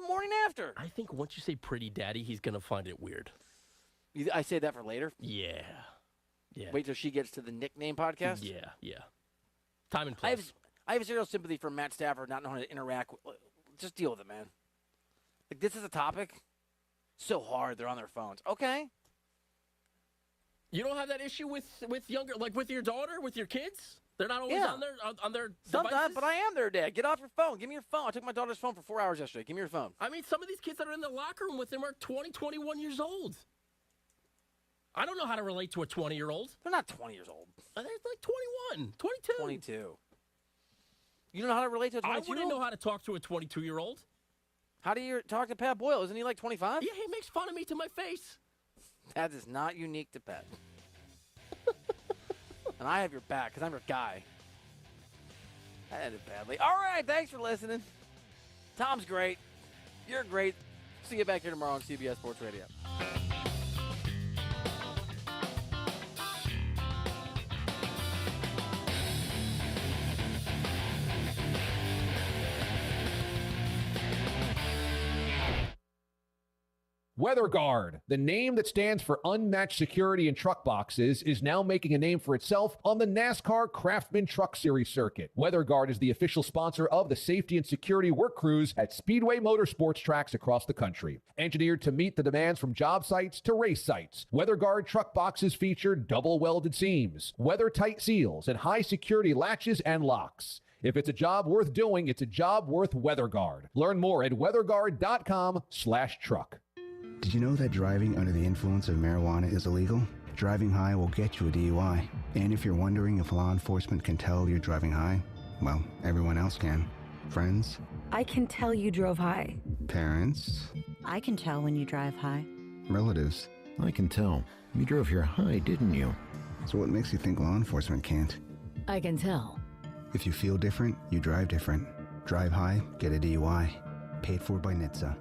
morning after. I think once you say pretty daddy, he's going to find it weird. I say that for later? Yeah. Yeah. Wait till she gets to the nickname podcast? Yeah. Time and place. I have zero sympathy for Matt Stafford not knowing how to interact. Just deal with it, man. Like, this is a topic. So hard. They're on their phones. Okay. You don't have that issue with younger, like with your daughter, with your kids? They're not always on their Sometimes, devices? but I am their dad. Get off your phone. Give me your phone. I took my daughter's phone for 4 hours yesterday. Give me your phone. I mean, some of these kids that are in the locker room with them are 20, 21 years old. I don't know how to relate to a 20-year-old. They're not 20 years old. They're like 21, 22. 22. You don't know how to relate to a 22-year-old? I wouldn't know how to talk to a 22-year-old. How do you talk to Pat Boyle? Isn't he like 25? Yeah, he makes fun of me to my face. That is not unique to Pat. And I have your back because I'm your guy. I ended badly. All right, thanks for listening. Tom's great. You're great. See you back here tomorrow on CBS Sports Radio. WeatherGuard, the name that stands for unmatched security in truck boxes, is now making a name for itself on the NASCAR Craftsman Truck Series circuit. WeatherGuard is the official sponsor of the safety and security work crews at Speedway Motorsports tracks across the country. Engineered to meet the demands from job sites to race sites, WeatherGuard truck boxes feature double welded seams, weather-tight seals, and high security latches and locks. If it's a job worth doing, it's a job worth WeatherGuard. Learn more at weatherguard.com/truck. Did you know that driving under the influence of marijuana is illegal? Driving high will get you a DUI. And if you're wondering if law enforcement can tell you're driving high, well, everyone else can. Friends? I can tell you drove high. Parents? I can tell when you drive high. Relatives? I can tell. You drove here high, didn't you? So what makes you think law enforcement can't? I can tell. If you feel different, you drive different. Drive high, get a DUI. Paid for by NHTSA.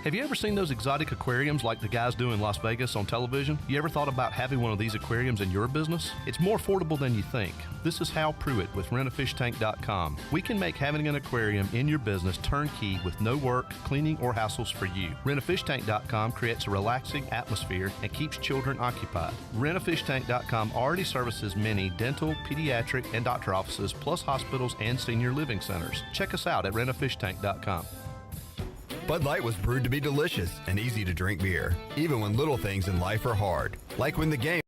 Have you ever seen those exotic aquariums like the guys do in Las Vegas on television? You ever thought about having one of these aquariums in your business? It's more affordable than you think. This is Hal Pruitt with rentafishtank.com. We can make having an aquarium in your business turnkey with no work, cleaning, or hassles for you. Rentafishtank.com creates a relaxing atmosphere and keeps children occupied. Rentafishtank.com already services many dental, pediatric, and doctor offices, plus hospitals and senior living centers. Check us out at rentafishtank.com. Bud Light was brewed to be delicious and easy to drink beer, even when little things in life are hard, like when the game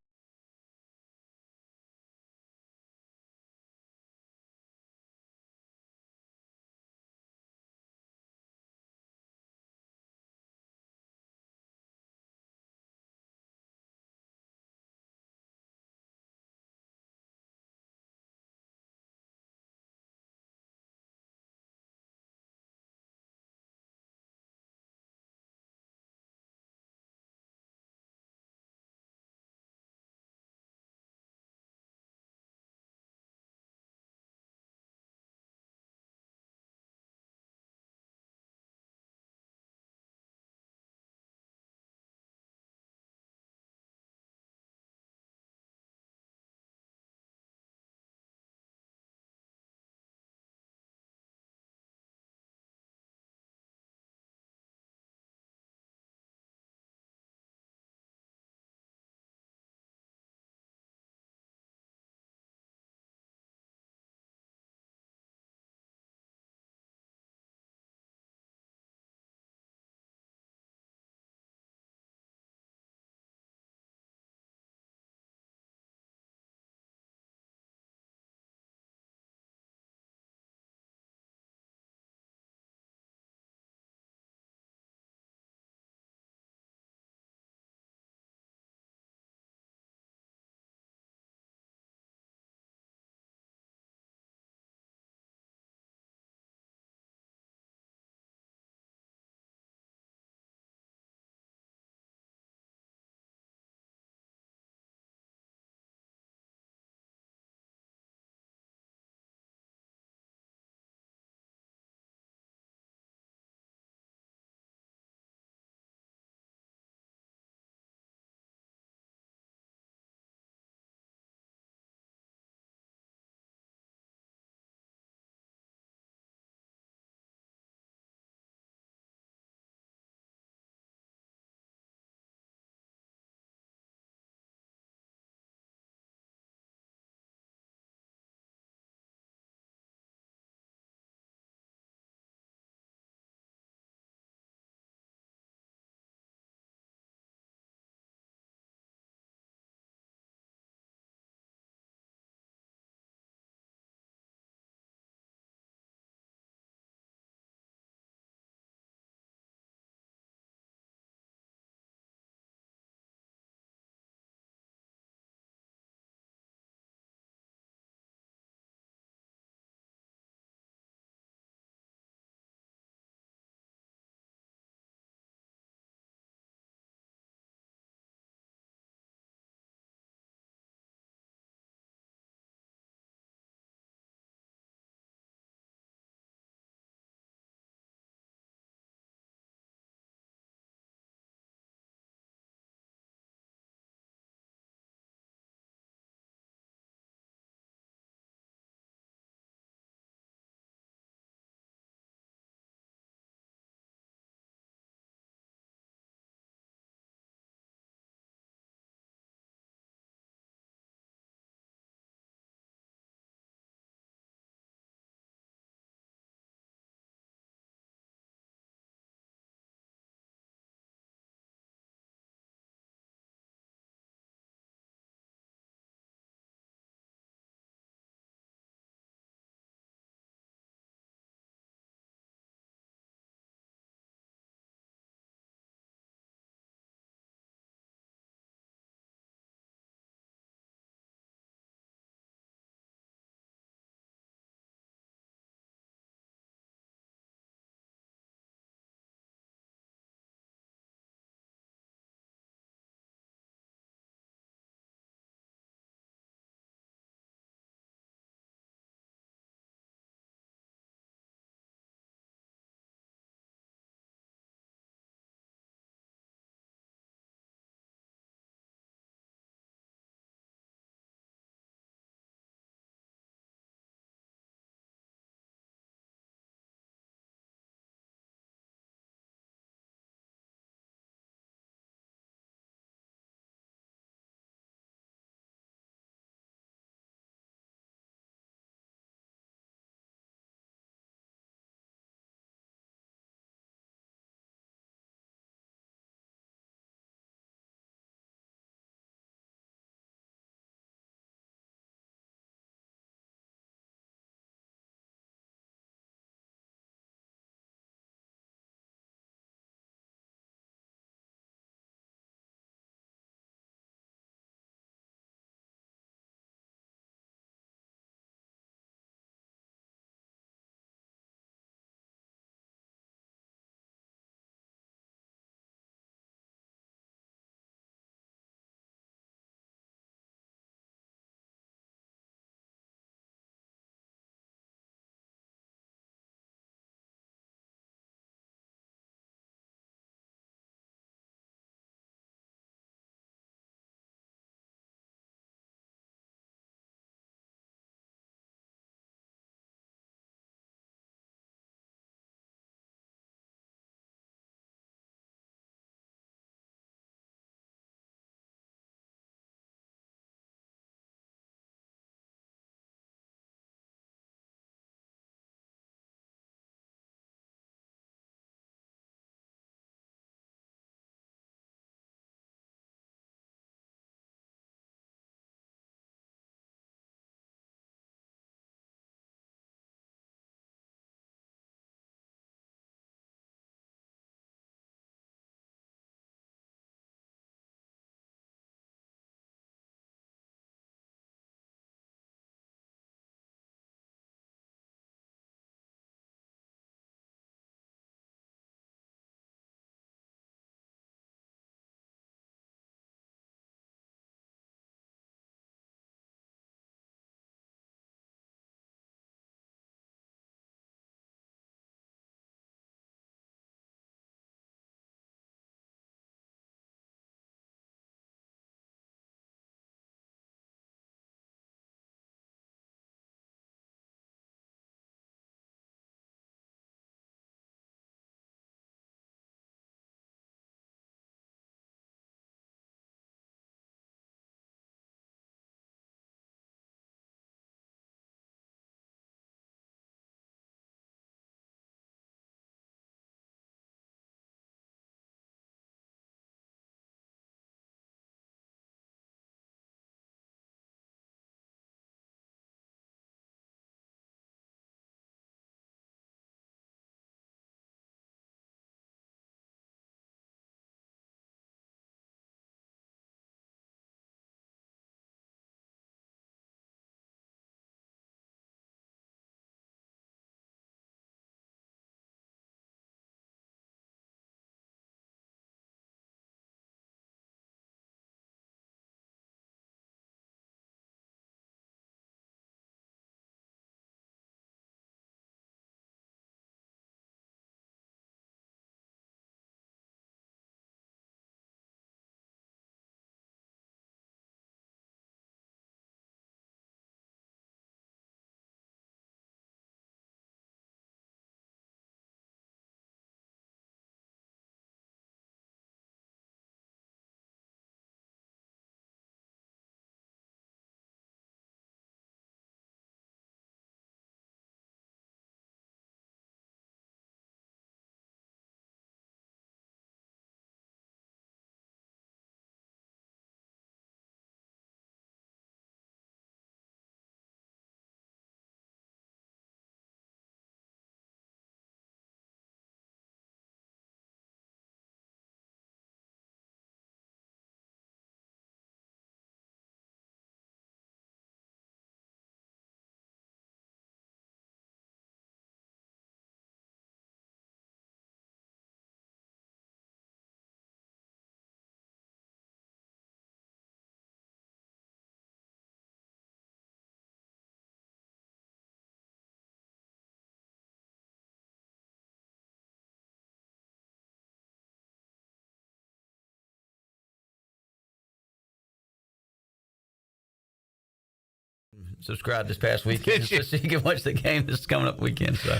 subscribe this past weekend so she can watch the game this coming up weekend. So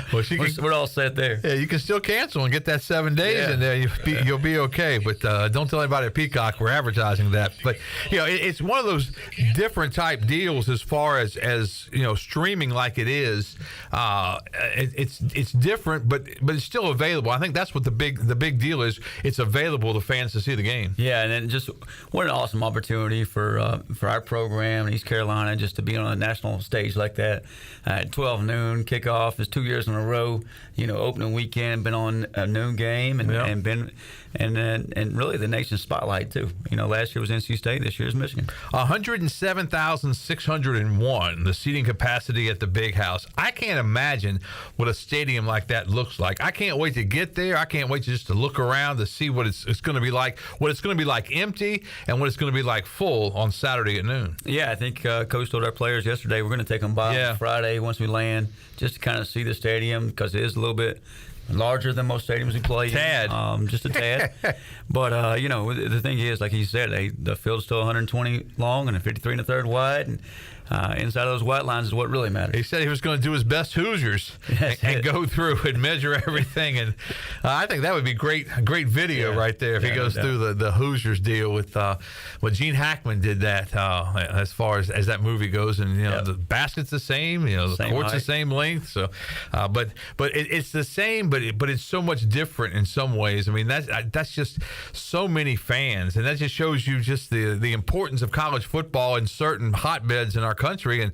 we're all set there. Yeah, you can still cancel and get that 7 days, and you'll be okay. But don't tell anybody at Peacock we're advertising that. But it's one of those different type deals as far as streaming like it is. It's different, but it's still available. I think that's what the big deal is. It's available to fans to see the game. Yeah, and then just what an awesome opportunity for our program in East Carolina just to be on a national stage like that at 12 noon kickoff. It's 2 years in a row. Opening weekend, been on a noon game and been and really the nation's spotlight too. Last year was NC State, this year is Michigan. 107,601 the seating capacity at the Big House. I can't imagine what a stadium like that looks like. I can't wait to get there. I can't wait just to look around to see what it's going to be like, what it's going to be like empty, and what it's going to be like full on Saturday at noon. Yeah, I think Coach told our players yesterday we're going to take them by on Friday once we land, just to kind of see the stadium because it is a little bit larger than most stadiums we play in. Just a tad. But, the thing is, like he said, the field's still 120 long and 53 and a third wide. And inside of those white lines is what really matters. He said he was going to do his best Hoosiers and go through and measure everything. And I think that would be great video right there if he goes through the Hoosiers deal with Gene Hackman did that as far as that movie goes. And, the basket's the same, the same court's height. the same length. So, but it's the same, but it's so much different in some ways. I mean, that's just so many fans. And that just shows you just the importance of college football in certain hotbeds in our country. And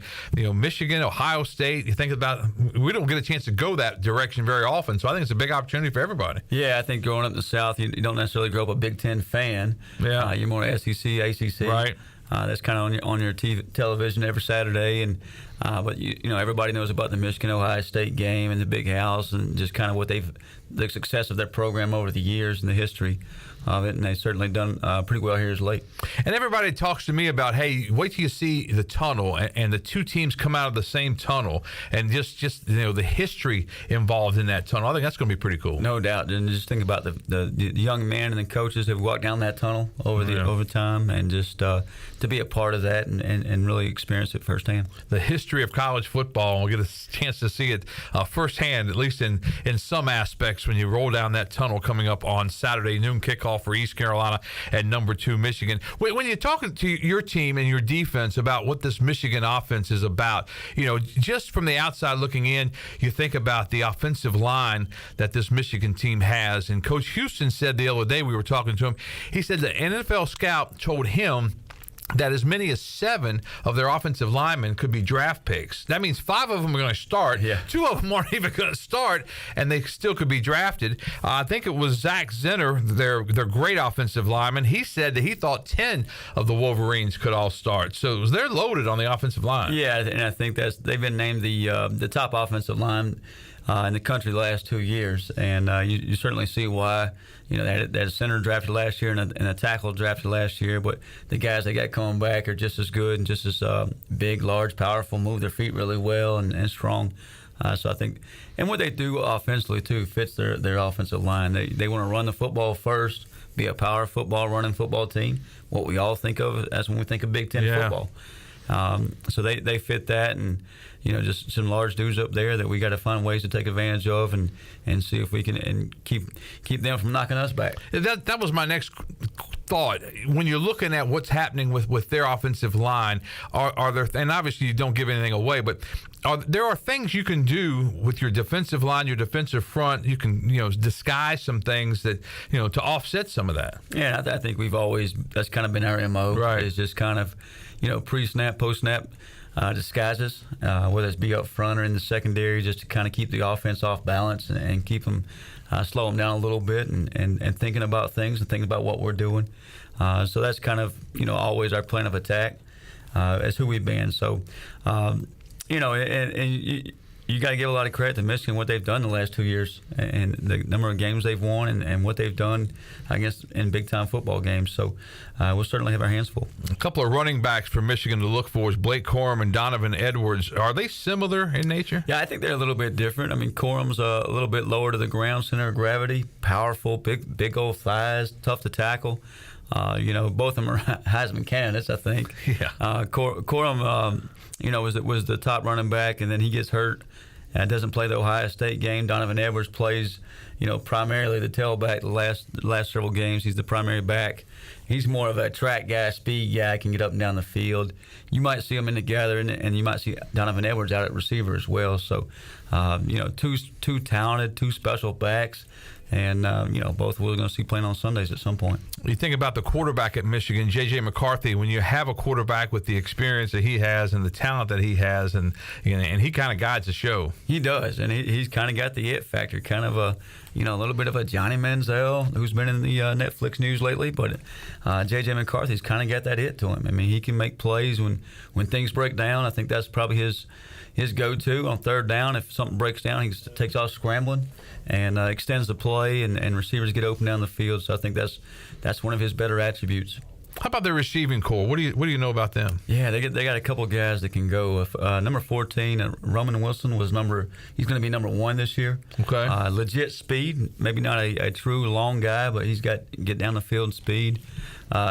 Michigan, Ohio State, you think about, we don't get a chance to go that direction very often, so I think it's a big opportunity for everybody. I think growing up in the South, you don't necessarily grow up a Big Ten fan. You're more SEC, ACC, right? That's kind of on your television every Saturday. And but everybody knows about the Michigan Ohio State game and the Big House and just kind of what the success of their program over the years and the history of it, and they've certainly done pretty well here as late. And everybody talks to me about, hey, wait till you see the tunnel and the two teams come out of the same tunnel and just the history involved in that tunnel. I think that's going to be pretty cool. No doubt. And just think about the young men and the coaches who have walked down that tunnel over time, and just to be a part of that and really experience it firsthand. The history of college football, we'll get a chance to see it firsthand, at least in some aspects, when you roll down that tunnel coming up on Saturday, noon kickoff for East Carolina and number 2 Michigan. When you're talking to your team and your defense about what this Michigan offense is about, just from the outside looking in, you think about the offensive line that this Michigan team has. And Coach Houston said the other day, we were talking to him, he said the NFL scout told him that as many as 7 of their offensive linemen could be draft picks. That means 5 of them are going to start. 2 of them aren't even going to start, and they still could be drafted. I think it was Zach Zenner, their great offensive lineman. He said that he thought 10 of the Wolverines could all start. So they're loaded on the offensive line. Yeah, and I think they've been named the top offensive line in the country the last 2 years, and you certainly see why. They had a center drafted last year and a tackle drafted last year, but the guys they got coming back are just as good and just as big, large, powerful, move their feet really well and strong. So I think, and what they do offensively too fits their offensive line. They want to run the football first, be a power football, running football team. What we all think of as when we think of Big Ten football. So they fit that, and just some large dudes up there that we got to find ways to take advantage of and see if we can and keep them from knocking us back. That was my next thought. When you're looking at what's happening with their offensive line, are there, and obviously you don't give anything away, but there are things you can do with your defensive line, your defensive front. You can disguise some things that to offset some of that. Yeah, I think that's kind of been our MO. Right. Is just kind of pre-snap, post-snap disguises, whether it's be up front or in the secondary, just to kind of keep the offense off balance and keep them, slow them down a little bit and thinking about things and thinking about what we're doing. So that's kind of, always our plan of attack as who we've been. So, you got to give a lot of credit to Michigan, what they've done the last 2 years and the number of games they've won and what they've done, I guess, in big-time football games. So we'll certainly have our hands full. A couple of running backs for Michigan to look for is Blake Corum and Donovan Edwards. Are they similar in nature? Yeah, I think they're a little bit different. I mean, Corum's a little bit lower to the ground, center of gravity, powerful, big old thighs, tough to tackle. Both of them are Heisman candidates, I think. Yeah. Corum, was the top running back, and then he gets hurt and doesn't play the Ohio State game. Donovan Edwards plays, primarily the tailback the last several games. He's the primary back. He's more of a track guy, speed guy, can get up and down the field. You might see them in together, and you might see Donovan Edwards out at receiver as well. So, two talented, two special backs. And, both we're going to see playing on Sundays at some point. You think about the quarterback at Michigan, J.J. McCarthy, when you have a quarterback with the experience that he has and the talent that he has, and he kind of guides the show. He does, and he's kind of got the it factor, kind of a little bit of a Johnny Manziel who's been in the Netflix news lately, but J.J. McCarthy's kind of got that it to him. I mean, he can make plays when things break down. I think that's probably his go-to on third down. If something breaks down, he takes off scrambling and extends the play, and receivers get open down the field. So I think that's one of his better attributes. How about their receiving core? What do you know about them? Yeah, they got a couple of guys that can go. Number 14, Roman Wilson he's going to be number 1 this year. Okay. Legit speed, maybe not a true long guy, but he's got get down the field speed.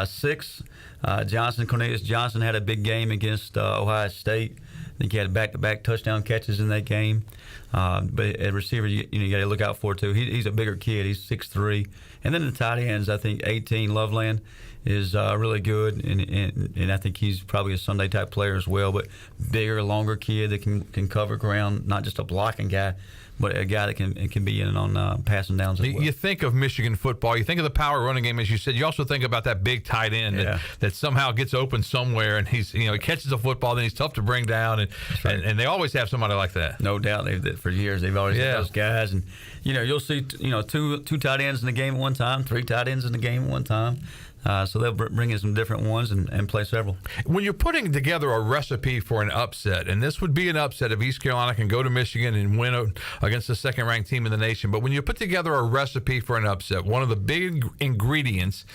6, Cornelius Johnson had a big game against Ohio State. I think he had back-to-back touchdown catches in that game. But at receiver, you got to look out for too. He's a bigger kid. He's 6'3". And then the tight ends, I think 18, Loveland is really good, and I think he's probably a Sunday type player as well. But bigger, longer kid that can cover ground, not just a blocking guy, but a guy that can be in on passing downs as well. You think of Michigan football, you think of the power running game, as you said. You also think about that big tight end that somehow gets open somewhere, and he catches a football, then he's tough to bring down, and they always have somebody like that. No doubt, for years they've always had those guys, and you'll see two tight ends in the game at one time, 3 tight ends in the game at one time. So they'll bring in some different ones and play several. When you're putting together a recipe for an upset, and this would be an upset if East Carolina can go to Michigan and win against the second-ranked team in the nation, but when you put together a recipe for an upset, one of the big ingredients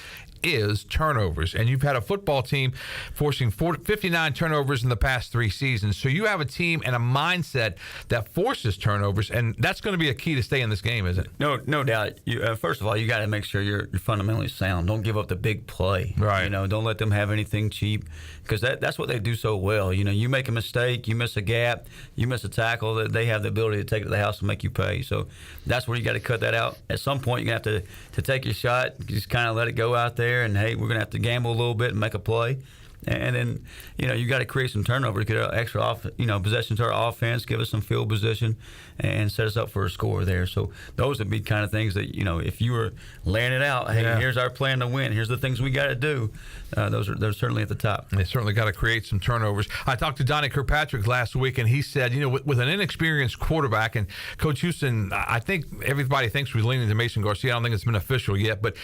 is turnovers. And you've had a football team forcing 59 turnovers in the past 3 seasons. So you have a team and a mindset that forces turnovers, and that's going to be a key to stay in this game, isn't it? No doubt. First of all, you got to make sure you're fundamentally sound. Don't give up the big play. Right. Don't let them have anything cheap, because that's what they do so well. You make a mistake, you miss a gap, you miss a tackle, that they have the ability to take it to the house and make you pay. So that's where you got to cut that out. At some point, you're going to have to take your shot, just kind of let it go out there, and hey, we're going to have to gamble a little bit and make a play. And then, you got to create some turnover to get an extra possession to our offense, give us some field position, and set us up for a score there. So those would be kind of things that, if you were laying it out, hey, here's our plan to win, here's the things we got to do, they're certainly at the top. They certainly got to create some turnovers. I talked to Donnie Kirkpatrick last week, and he said, with an inexperienced quarterback, and Coach Houston, I think everybody thinks we're leaning to Mason Garcia. I don't think it's been official yet, but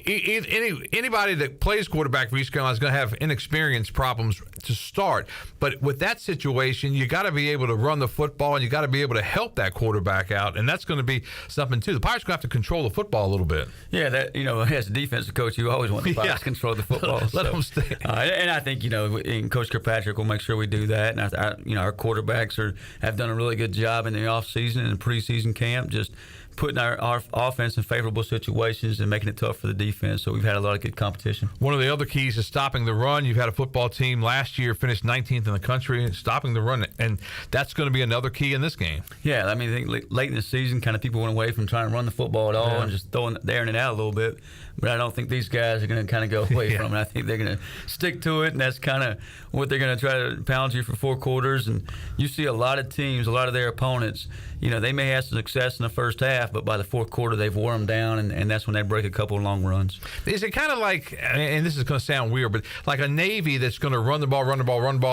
anybody that plays quarterback for East Carolina is going to have inexperienced problems to start. But with that situation, you got to be able to run the football, and you got to be able to help that quarterback out, and that's going to be something too. The Pirates are going to have to control the football a little bit. Yeah, that as a defensive coach, you always want the Pirates to control the football. Let them stay. And I think and Coach Kirkpatrick will make sure we do that. And our quarterbacks have done a really good job in the off season and preseason camp, just putting our offense in favorable situations and making it tough for the defense. So we've had a lot of good competition. One of the other keys is stopping the run. You've had a football team last year finished 19th in the country, stopping the run, and that's going to be another key in this game. Yeah, I think late in the season, kind of people went away from trying to run the football at all and just airing it out a little bit. But I don't think these guys are going to kind of go away from it. I think they're going to stick to it, and that's kind of what they're going to try to pound you for 4 quarters. And you see a lot of teams, a lot of their opponents, they may have some success in the first half, but by the 4th quarter, they've wore them down, and that's when they break a couple of long runs. Is it kind of like, and this is going to sound weird, but like a Navy that's going to run the ball,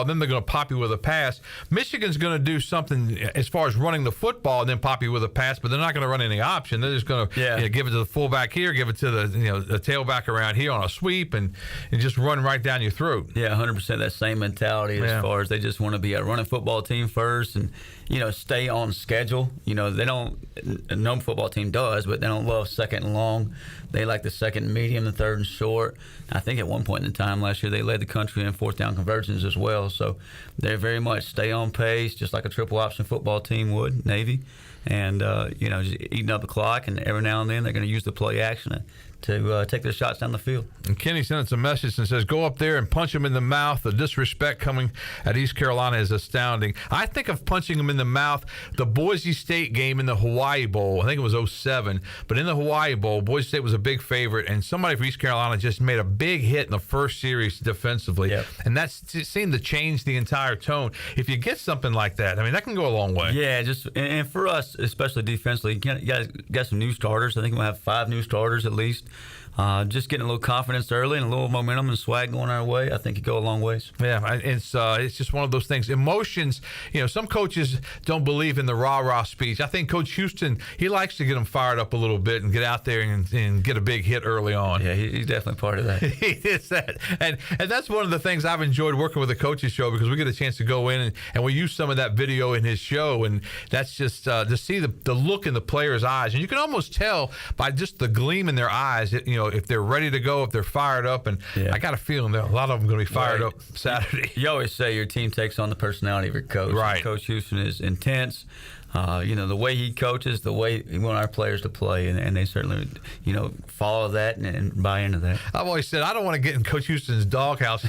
then they're going to pop you with a pass? Michigan's going to do something as far as running the football and then pop you with a pass, but they're not going to run any option. They're just going to give it to the fullback here, give it to the tailback around here on a sweep, and just run right down your throat. Yeah, 100% that same mentality as far as they just want to be a running football team first and, stay on schedule. They don't, no football team does, but they don't love second and long. They like the second and medium, the third and short. I think at one point in time last year, they led the country in 4th down conversions as well. So they very much stay on pace, just like a triple option football team would, Navy. And, just eating up the clock, and every now and then they're going to use the play action to take their shots down the field. And Kenny sent us a message and says, go up there and punch him in the mouth. The disrespect coming at East Carolina is astounding. I think of punching him in the mouth, the Boise State game in the Hawaii Bowl. I think it was 2007. But in the Hawaii Bowl, Boise State was a big favorite, and somebody from East Carolina just made a big hit in the first series defensively. Yep. And that seemed to change the entire tone. If you get something like that, I mean, that can go a long way. Yeah, and for us, especially defensively, you guys got some new starters. I think we'll have 5 new starters at least. Just getting a little confidence early and a little momentum and swag going our way, I think it go a long ways. Yeah, it's just one of those things. Emotions, some coaches don't believe in the rah-rah speech. I think Coach Houston, he likes to get them fired up a little bit and get out there and get a big hit early on. Yeah, he's definitely part of that. He is that. And that's one of the things I've enjoyed working with the coaches show, because we get a chance to go in and we use some of that video in his show, and that's just to see the look in the players' eyes. And you can almost tell by just the gleam in their eyes, if they're ready to go, if they're fired up. And I got a feeling that a lot of them are going to be fired up Saturday. You always say your team takes on the personality of your coach. Right. And Coach Houston is intense. The way he coaches, the way he wants our players to play, and they certainly, follow that and buy into that. I've always said I don't want to get in Coach Houston's doghouse,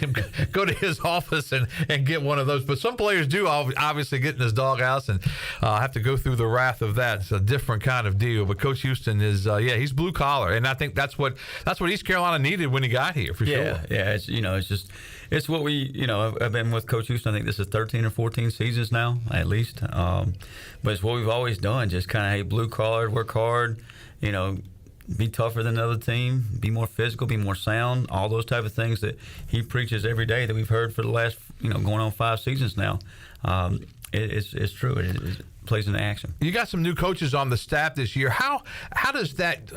go to his office and get one of those. But some players do obviously get in his doghouse and have to go through the wrath of that. It's a different kind of deal. But Coach Houston is, he's blue collar, and I think that's what East Carolina needed when he got here for sure. Yeah, it's what we, I've been with Coach Houston. I think this is 13 or 14 seasons now, at least. But it's what we've always done. Just kind of, blue collar, work hard, be tougher than the other team, be more physical, be more sound, all those type of things that he preaches every day that we've heard for the last, going on 5 seasons now. It's true. It plays into action. You got some new coaches on the staff this year. How does that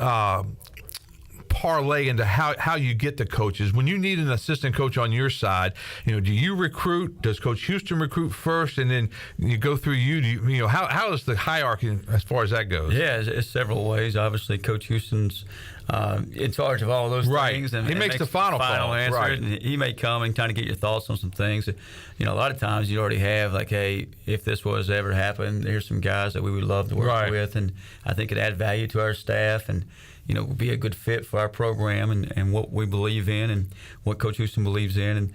parlay into how you get the coaches? When you need an assistant coach on your side, do you recruit? Does Coach Houston recruit first, and then you go through you? How is the hierarchy as far as that goes? Yeah, it's several ways. Obviously, Coach Houston's in charge of all those things, and he makes the final call. answer. Right. And he may come and kind of get your thoughts on some things. A lot of times you already have like, hey, if this was ever happen, here's some guys that we would love to work with, and I think it add value to our staff and. Be a good fit for our program and what we believe in and what Coach Houston believes in,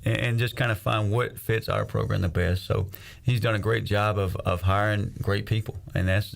and just kind of find what fits our program the best. So he's done a great job of hiring great people, and that's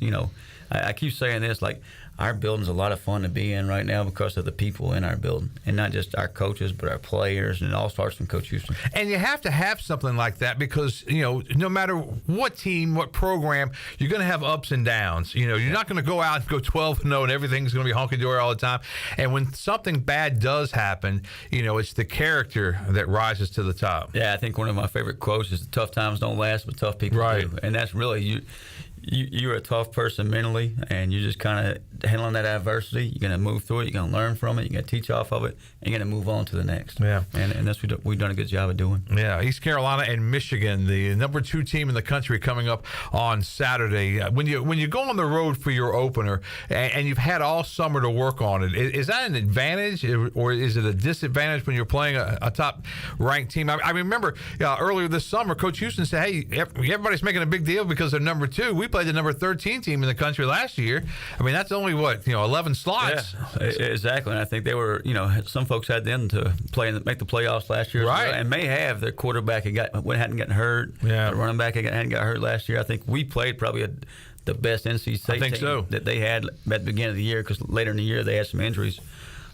I keep saying this, like, our building's a lot of fun to be in right now because of the people in our building, and not just our coaches, but our players, and it all starts from Coach Houston. And you have to have something like that because, no matter what team, what program, you're going to have ups and downs. You're not going to go out and go 12-0 and everything's going to be honky-dory all the time. And when something bad does happen, it's the character that rises to the top. Yeah, I think one of my favorite quotes is, tough times don't last, but tough people do. And that's really you're a tough person mentally, and you're just kind of handling that adversity. You're going to move through it. You're going to learn from it. You're going to teach off of it, and you're going to move on to the next. Yeah. And that's what we've done a good job of doing. Yeah, East Carolina and Michigan, the number 2 team in the country, coming up on Saturday. When you go on the road for your opener, and you've had all summer to work on it, is that an advantage, or is it a disadvantage when you're playing a top-ranked team? I remember earlier this summer, Coach Houston said, hey, everybody's making a big deal because they're number 2. We played the number 13 team in the country last year. I mean, that's only 11 slots. Yeah, exactly. And I think they were, some folks had them to play and make the playoffs last year, right? And may have their quarterback hadn't gotten hurt. Yeah, the running back hadn't got hurt last year. I think we played probably the best NC State team that they had at the beginning of the year, because later in the year they had some injuries.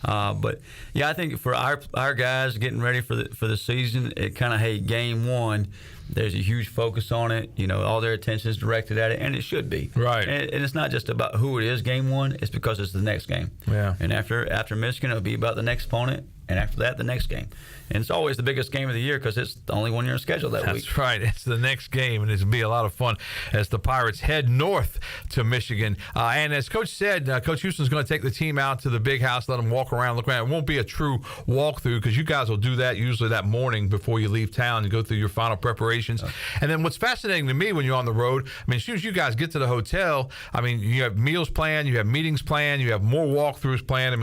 But yeah, I think for our guys getting ready for the season, it kind of, game 1. There's a huge focus on it. All their attention is directed at it, and it should be. Right. And it's not just about who it is game 1. It's because it's the next game. Yeah. And after Michigan, it'll be about the next opponent, and after that, the next game. And it's always the biggest game of the year because it's the only one you're scheduled that week. That's right. It's the next game, and it'll be a lot of fun as the Pirates head north to Michigan. And as Coach said, Coach Houston's going to take the team out to the big house, let them walk around, look around. It won't be a true walkthrough because you guys will do that usually that morning before you leave town and go through your final preparations. And then what's fascinating to me when you're on the road, as soon as you guys get to the hotel, you have meals planned, you have meetings planned, you have more walkthroughs planned.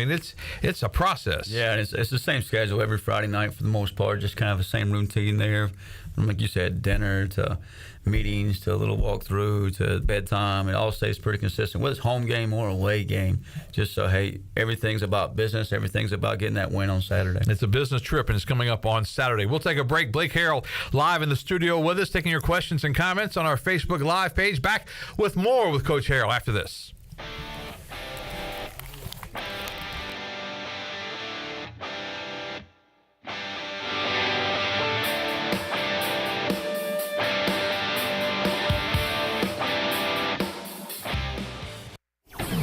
It's a process. Yeah, and it's the same schedule every Friday night for the most part, just kind of the same routine there. Like you said, dinner to meetings to a little walkthrough to bedtime. It all stays pretty consistent, whether it's home game or away game. Just so, hey, everything's about business. Everything's about getting that win on Saturday. It's a business trip, and it's coming up on Saturday. We'll take a break. Blake Harrell live in the studio with us, taking your questions and comments on our Facebook Live page. Back with more with Coach Harrell after this.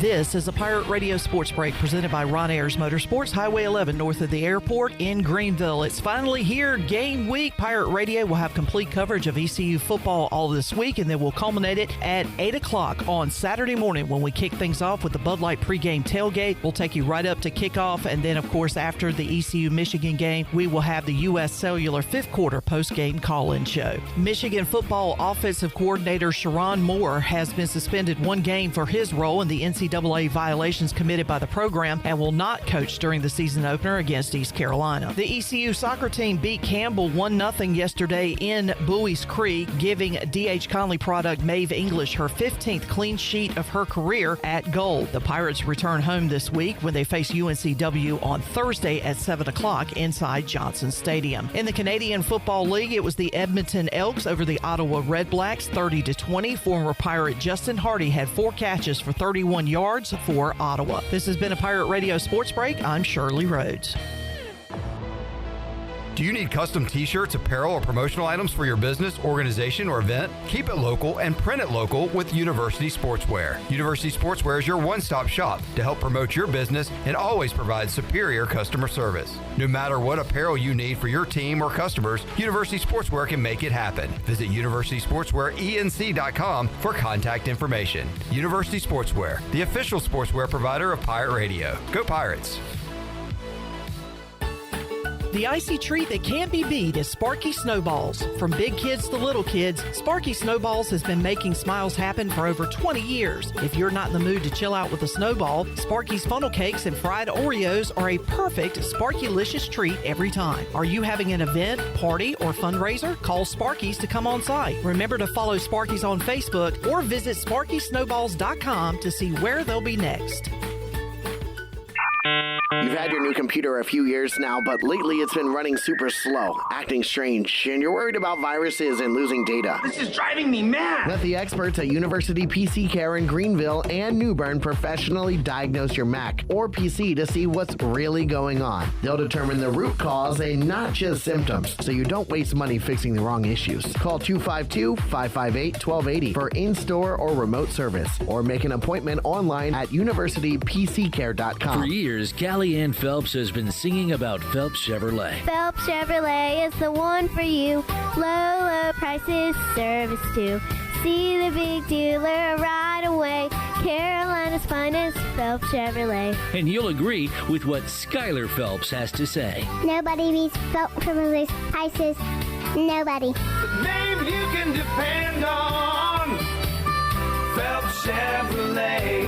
This is a Pirate Radio Sports Break presented by Ron Ayers Motorsports, Highway 11 north of the airport in Greenville. It's finally here, game week. Pirate Radio will have complete coverage of ECU football all this week, and then we'll culminate it at 8 o'clock on Saturday morning when we kick things off with the Bud Light pregame tailgate. We'll take you right up to kickoff, and then, of course, after the ECU-Michigan game, we will have the U.S. Cellular fifth quarter postgame call-in show. Michigan football offensive coordinator Sharon Moore has been suspended one game for his role in the NCAA violations committed by the program and will not coach during the season opener against East Carolina. The ECU soccer team beat Campbell 1-0 yesterday in Bowie's Creek, giving D.H. Conley product Maeve English her 15th clean sheet of her career at goal. The Pirates return home this week when they face UNCW on Thursday at 7 o'clock inside Johnson Stadium. In the Canadian Football League, it was the Edmonton Elks over the Ottawa Red Blacks 30-20. Former Pirate Justin Hardy had 4 catches for 31 yards for Ottawa. This has been a Pirate Radio Sports Break. I'm Shirley Rhodes. Do you need custom t-shirts, apparel, or promotional items for your business, organization, or event? Keep it local and print it local with University Sportswear. University Sportswear is your one-stop shop to help promote your business and always provide superior customer service. No matter what apparel you need for your team or customers, University Sportswear can make it happen. Visit universitysportswearenc.com for contact information. University Sportswear, the official sportswear provider of Pirate Radio. Go Pirates! The icy treat that can't be beat is Sparky Snowballs. From big kids to little kids, Sparky Snowballs has been making smiles happen for over 20 years. If you're not in the mood to chill out with a snowball, Sparky's funnel cakes and fried Oreos are a perfect Sparky-licious treat every time. Are you having an event, party, or fundraiser? Call Sparky's to come on site. Remember to follow Sparky's on Facebook or visit SparkySnowballs.com to see where they'll be next. You've had your new computer a few years now, but lately it's been running super slow, acting strange, and you're worried about viruses and losing data. This is driving me mad! Let the experts at University PC Care in Greenville and New Bern professionally diagnose your Mac or PC to see what's really going on. They'll determine the root cause and not just symptoms, so you don't waste money fixing the wrong issues. Call 252-558-1280 for in-store or remote service, or make an appointment online at universitypccare.com. For years, Callie Ann Phelps has been singing about Phelps Chevrolet. Phelps Chevrolet is the one for you. Low prices, service too. See the big dealer right away. Carolina's finest, Phelps Chevrolet. And you'll agree with what Skylar Phelps has to say. Nobody beats Phelps Chevrolet's prices. Nobody. The name you can depend on. Phelps Chevrolet.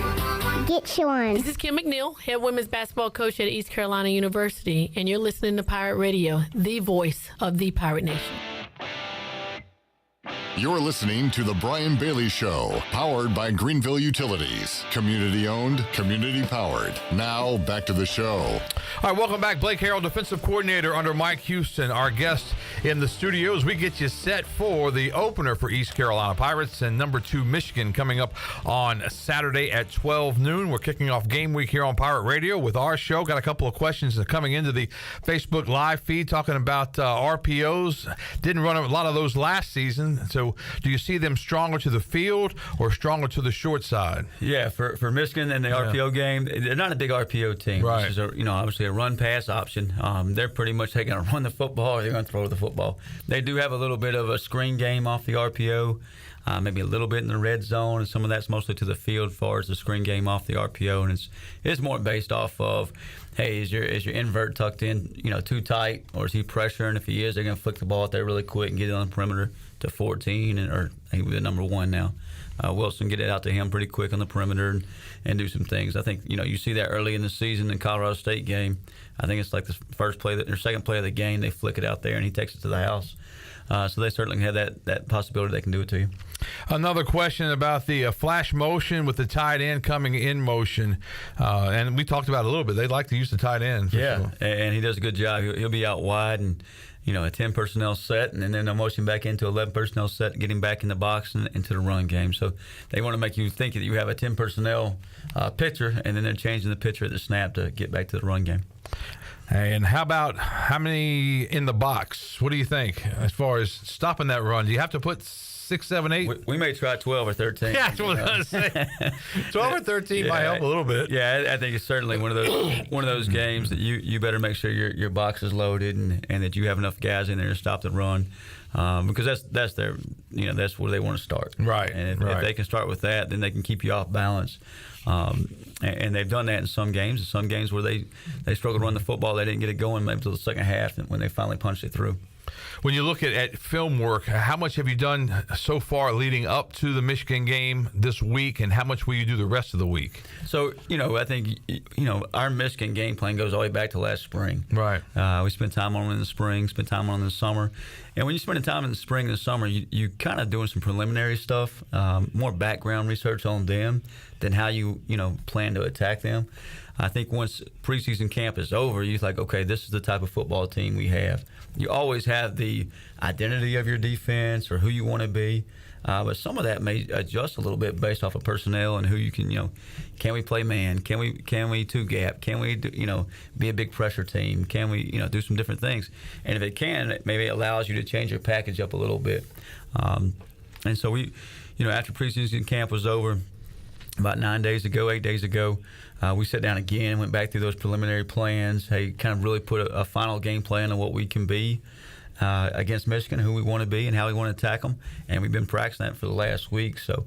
Get you on. This is Kim McNeil, head women's basketball coach at East Carolina University, and you're listening to Pirate Radio, the voice of the Pirate Nation. You're listening to The Brian Bailey Show, powered by Greenville Utilities. Community owned, community powered. Now, back to the show. All right, welcome back. Blake Harrell, defensive coordinator under Mike Houston, our guest in the studio as we get you set for the opener for East Carolina Pirates and number 2 Michigan coming up on Saturday at 12 noon. We're kicking off game week here on Pirate Radio with our show. Got a couple of questions coming into the Facebook Live feed talking about RPOs. Didn't run a lot of those last season, so do you see them stronger to the field or stronger to the short side? Yeah, for Michigan and the RPO game, they're not a big RPO team. Right. This is obviously a run-pass option. They're pretty much going to run the football or they're going to throw the football. They do have a little bit of a screen game off the RPO. maybe a little bit in the red zone, and some of that's mostly to the field as far as the screen game off the RPO, and it's more based off of, hey, is your invert tucked in, too tight, or is he pressuring? If he is, they're going to flick the ball out there really quick and get it on the perimeter to 14, or he was the number 1 now. Wilson, get it out to him pretty quick on the perimeter and do some things. I think, you see that early in the season in the Colorado State game. I think it's like the first play or second play of the game. They flick it out there, and he takes it to the house. So they certainly have that possibility they can do it to you. Another question about the flash motion with the tight end coming in motion. And we talked about it a little bit. They like to use the tight end. Yeah, and he does a good job. He'll be out wide and, a 10 personnel set, and then they'll motion back into 11 personnel set, getting back in the box and into the run game. So they want to make you think that you have a 10 personnel pitcher, and then they're changing the pitcher at the snap to get back to the run game. And how about how many in the box? What do you think as far as stopping that run? Do you have to put 6, 7, 8? We may try 12 or 13. Yeah, that's what I was going to say. 12 or 13 might help a little bit. Yeah, I think it's certainly one of those games that you better make sure your box is loaded and that you have enough guys in there to stop the run. Because that's their, that's where they want to start. Right. And if they can start with that, then they can keep you off balance. And they've done that in some games. In some games where they struggled to run the football, they didn't get it going maybe until the second half when they finally punched it through. When you look at film work, how much have you done so far leading up to the Michigan game this week, and how much will you do the rest of the week? So, I think, our Michigan game plan goes all the way back to last spring. Right. We spent time on it in the spring, spent time on it in the summer. And when you spend time in the spring and the summer, you kind of doing some preliminary stuff, more background research on them than how you plan to attack them. I think once preseason camp is over, you're like, okay, this is the type of football team we have. You always have the identity of your defense or who you want to be, but some of that may adjust a little bit based off of personnel and who you can we play man? Can we two gap? Can we be a big pressure team? Can we do some different things? And if it can, maybe it allows you to change your package up a little bit. And so we, after preseason camp was over, about 8 days ago, we sat down again, went back through those preliminary plans. Hey, kind of really put a final game plan on what we can be against Michigan, who we want to be, and how we want to attack them. And we've been practicing that for the last week. So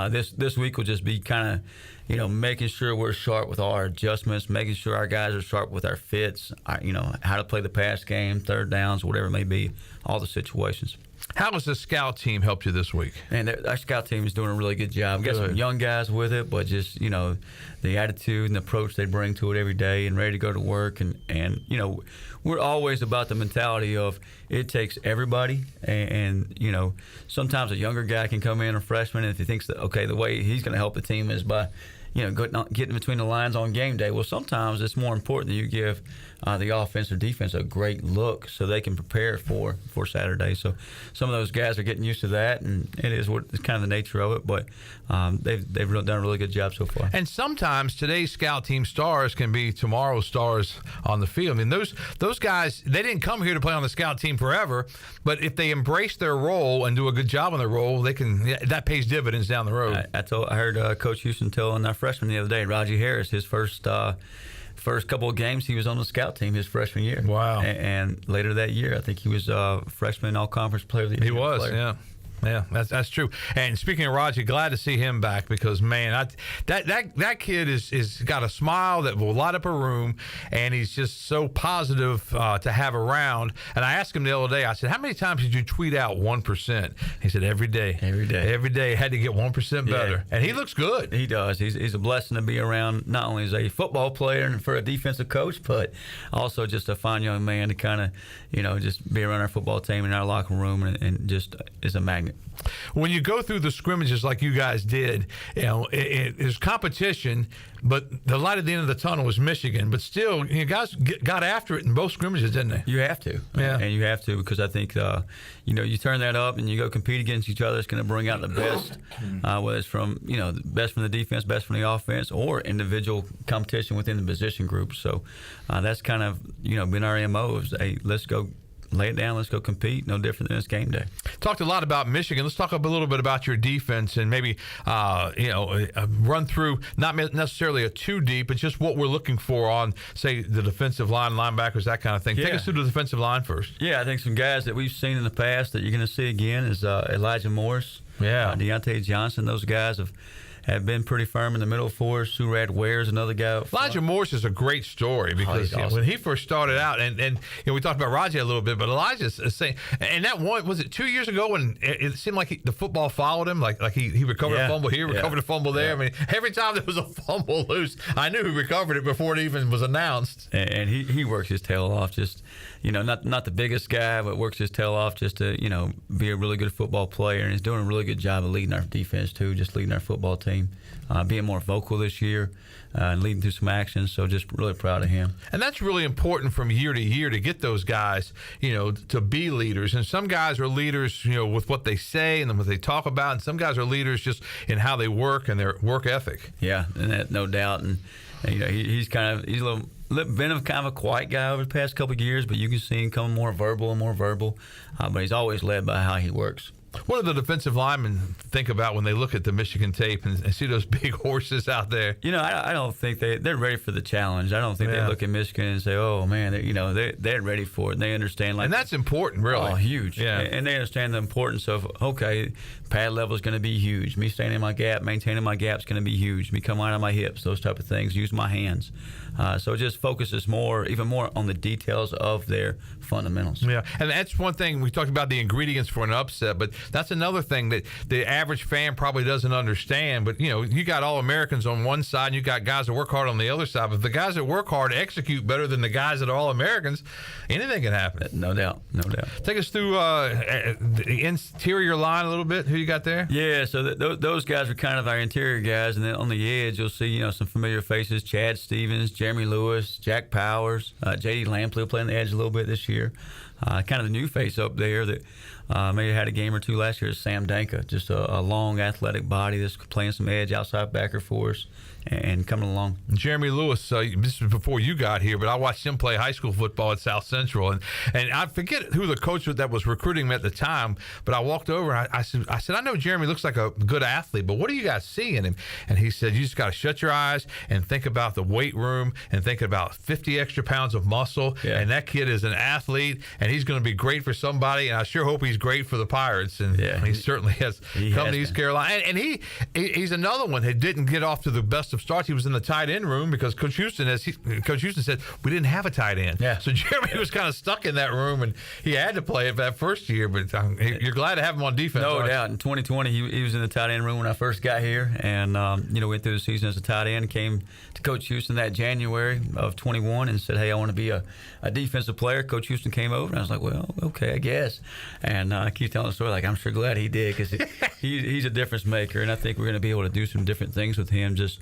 this week will just be kind of, making sure we're sharp with all our adjustments, making sure our guys are sharp with our fits, how to play the pass game, third downs, whatever it may be, all the situations. How has the scout team helped you this week? And our scout team is doing a really good job. We've got some young guys with it, but just, the attitude and the approach they bring to it every day and ready to go to work. And we're always about the mentality of it takes everybody. And sometimes a younger guy can come in, a freshman, and if he thinks that, okay, the way he's going to help the team is by getting between the lines on game day. Well, sometimes it's more important that you give the offense or defense a great look so they can prepare for Saturday. So some of those guys are getting used to that, and it's kind of the nature of it. But they've done a really good job so far. And sometimes today's scout team stars can be tomorrow's stars on the field. I mean, those guys, they didn't come here to play on the scout team forever, but if they embrace their role and do a good job on their role, that pays dividends down the road. I heard Coach Houston telling our freshman the other day, Raji Harris, his first couple of games, he was on the scout team his freshman year. Wow. And later that year, I think he was freshman all-conference player of the year. He was, player. Yeah, that's true. And speaking of Raji, glad to see him back because, man, that kid is got a smile that will light up a room, and he's just so positive to have around. And I asked him the other day, I said, how many times did you tweet out 1%? He said, every day. Every day. Had to get 1% better. Yeah. And he looks good. He does. He's a blessing to be around, not only as a football player and for a defensive coach, but also just a fine young man to kind of, just be around our football team in our locker room and just is a magnet. When you go through the scrimmages like you guys did, there's competition, but the light at the end of the tunnel was Michigan. But still, you guys got after it in both scrimmages, didn't they? You have to. Yeah. And you have to because I think, you turn that up and you go compete against each other, it's going to bring out the best, whether it's from, the best from the defense, best from the offense, or individual competition within the position group. So that's kind of, been our MO is, hey, let's go lay it down, let's go compete, no different than it's game day. Talked a lot about Michigan. Let's talk a little bit about your defense and maybe, run through not necessarily a too deep, but just what we're looking for on, say, the defensive line, linebackers, that kind of thing. Yeah. Take us through the defensive line first. Yeah, I think some guys that we've seen in the past that you're going to see again is Elijah Morris. Yeah. Deontay Johnson, those guys have been pretty firm in the middle for us. Surratt Ware's another guy. Elijah Morse is a great story because awesome. when he first started out, and we talked about Rajay a little bit, but Elijah's saying, and that one, was it 2 years ago when it seemed like the football followed him, like he recovered a fumble here, recovered a fumble there. I mean, every time there was a fumble loose, I knew he recovered it before it even was announced. And he works his tail off, just not the biggest guy, but works his tail off just to be a really good football player, and he's doing a really good job of leading our defense too, just leading our football team. Being more vocal this year and leading through some actions, so just really proud of him. And that's really important from year to year to get those guys, to be leaders. And some guys are leaders, with what they say and what they talk about, and some guys are leaders just in how they work and their work ethic. Yeah, and that, no doubt. And he's been kind of a quiet guy over the past couple of years, but you can see him becoming more verbal and more verbal. But he's always led by how he works. What do the defensive linemen think about when they look at the Michigan tape and see those big horses out there? I don't think they're ready for the challenge. I don't think they look at Michigan and say, "Oh man," they're ready for it. And they understand, and that's important, really. Oh, huge. Yeah, and they understand the importance of pad level is going to be huge. Me staying in my gap, maintaining my gap is going to be huge. Me coming out of my hips, those type of things. Use my hands. So it just focuses even more on the details of their fundamentals. Yeah, and that's one thing we talked about, the ingredients for an upset, but that's another thing that the average fan probably doesn't understand. But you got All-Americans on one side, and you got guys that work hard on the other side. But if the guys that work hard execute better than the guys that are All-Americans, anything can happen. No doubt. Take us through the interior line a little bit. Who you got there? Yeah, so those guys are kind of our interior guys, and then on the edge you'll see some familiar faces: Chad Stevens, Jeremy Lewis, Jack Powers, J.D. Lampley will play on the edge a little bit this year. Kind of the new face up there that maybe had a game or two last year is Sam Danka, just a long athletic body that's playing some edge outside backer for us and coming along. Jeremy Lewis, this was before you got here, but I watched him play high school football at South Central, and I forget who the coach that was recruiting him at the time, but I walked over and I said, I know Jeremy looks like a good athlete, but what do you guys see in him? And he said, you just got to shut your eyes and think about the weight room and think about 50 extra pounds of muscle, and that kid is an athlete, and he's going to be great for somebody, and I sure hope he's great for the Pirates, and he certainly has come to East Carolina. And he's another one that didn't get off to the best of starts. He was in the tight end room because Coach Houston said we didn't have a tight end. Yeah. So Jeremy was kind of stuck in that room, and he had to play it that first year. But you're glad to have him on defense. No doubt. In 2020, he was in the tight end room when I first got here, and went through the season as a tight end. Came to Coach Houston that January of 21 and said, "Hey, I want to be a defensive player." Coach Houston came over, and I was like, "Well, okay, I guess." And I keep telling the story like I'm sure glad he did because he's a difference maker, and I think we're going to be able to do some different things with him. Just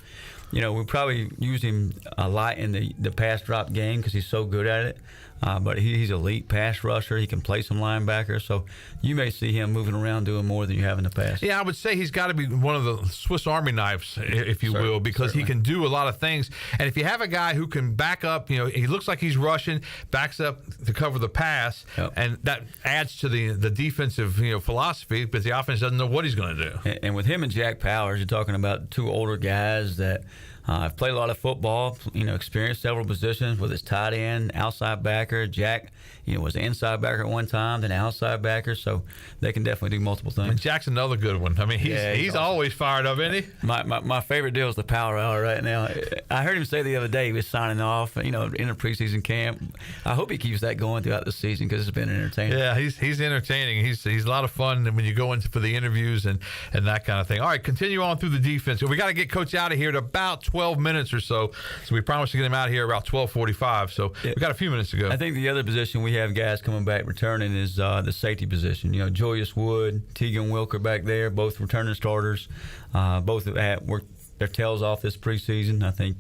we probably use him a lot in the pass drop game because he's so good at it. But he's an elite pass rusher. He can play some linebacker. So you may see him moving around doing more than you have in the past. Yeah, I would say he's got to be one of the Swiss Army knives, if you will, because he can do a lot of things. And if you have a guy who can back up, he looks like he's rushing, backs up to cover the pass, and that adds to the defensive philosophy, but the offense doesn't know what he's going to do. And with him and Jack Powers, you're talking about two older guys that I've played a lot of football, experienced several positions with his tight end, outside backer. Jack, was an inside backer at one time, then outside backer, so they can definitely do multiple things. And Jack's another good one. I mean, he's awesome. Always fired up, isn't he? My favorite deal is the power hour right now. I heard him say the other day he was signing off, in a preseason camp. I hope he keeps that going throughout the season because it's been entertaining. Yeah, he's entertaining. He's a lot of fun when you go into for the interviews and that kind of thing. All right, continue on through the defense. We got to get Coach out of here at about 12 minutes or so. So we promised to get him out of here about 12:45. So we got a few minutes to go. I think the other position we have guys coming back returning is the safety position. Julius Wood, Tegan Wilker back there, both returning starters. Both have worked their tails off this preseason. I think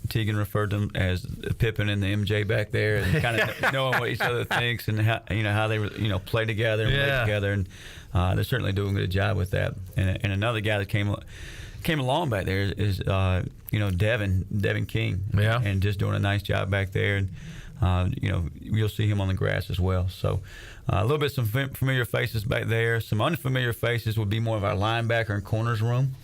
Tegan referred to them as Pippin and the MJ back there, and kind of knowing what each other thinks and how they play together and play together, and they're certainly doing a good job with that. And another guy that came along back there is Devin King, and just doing a nice job back there. And you'll see him on the grass as well. So a little bit some familiar faces back there. Some unfamiliar faces would be more of our linebacker and corners room.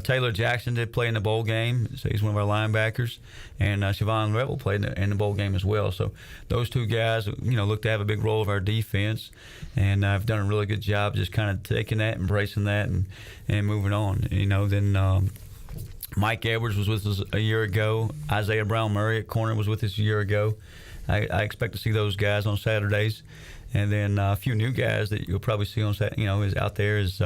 Taylor Jackson did play in the bowl game, so he's one of our linebackers. And Siobhan Rebel played in the bowl game as well. So those two guys, look to have a big role of our defense. And I've done a really good job just kind of taking that, embracing that, and moving on. Then Mike Edwards was with us a year ago. Isaiah Brown Murray at corner was with us a year ago. I expect to see those guys on Saturdays. And then a few new guys that you'll probably see on is out there is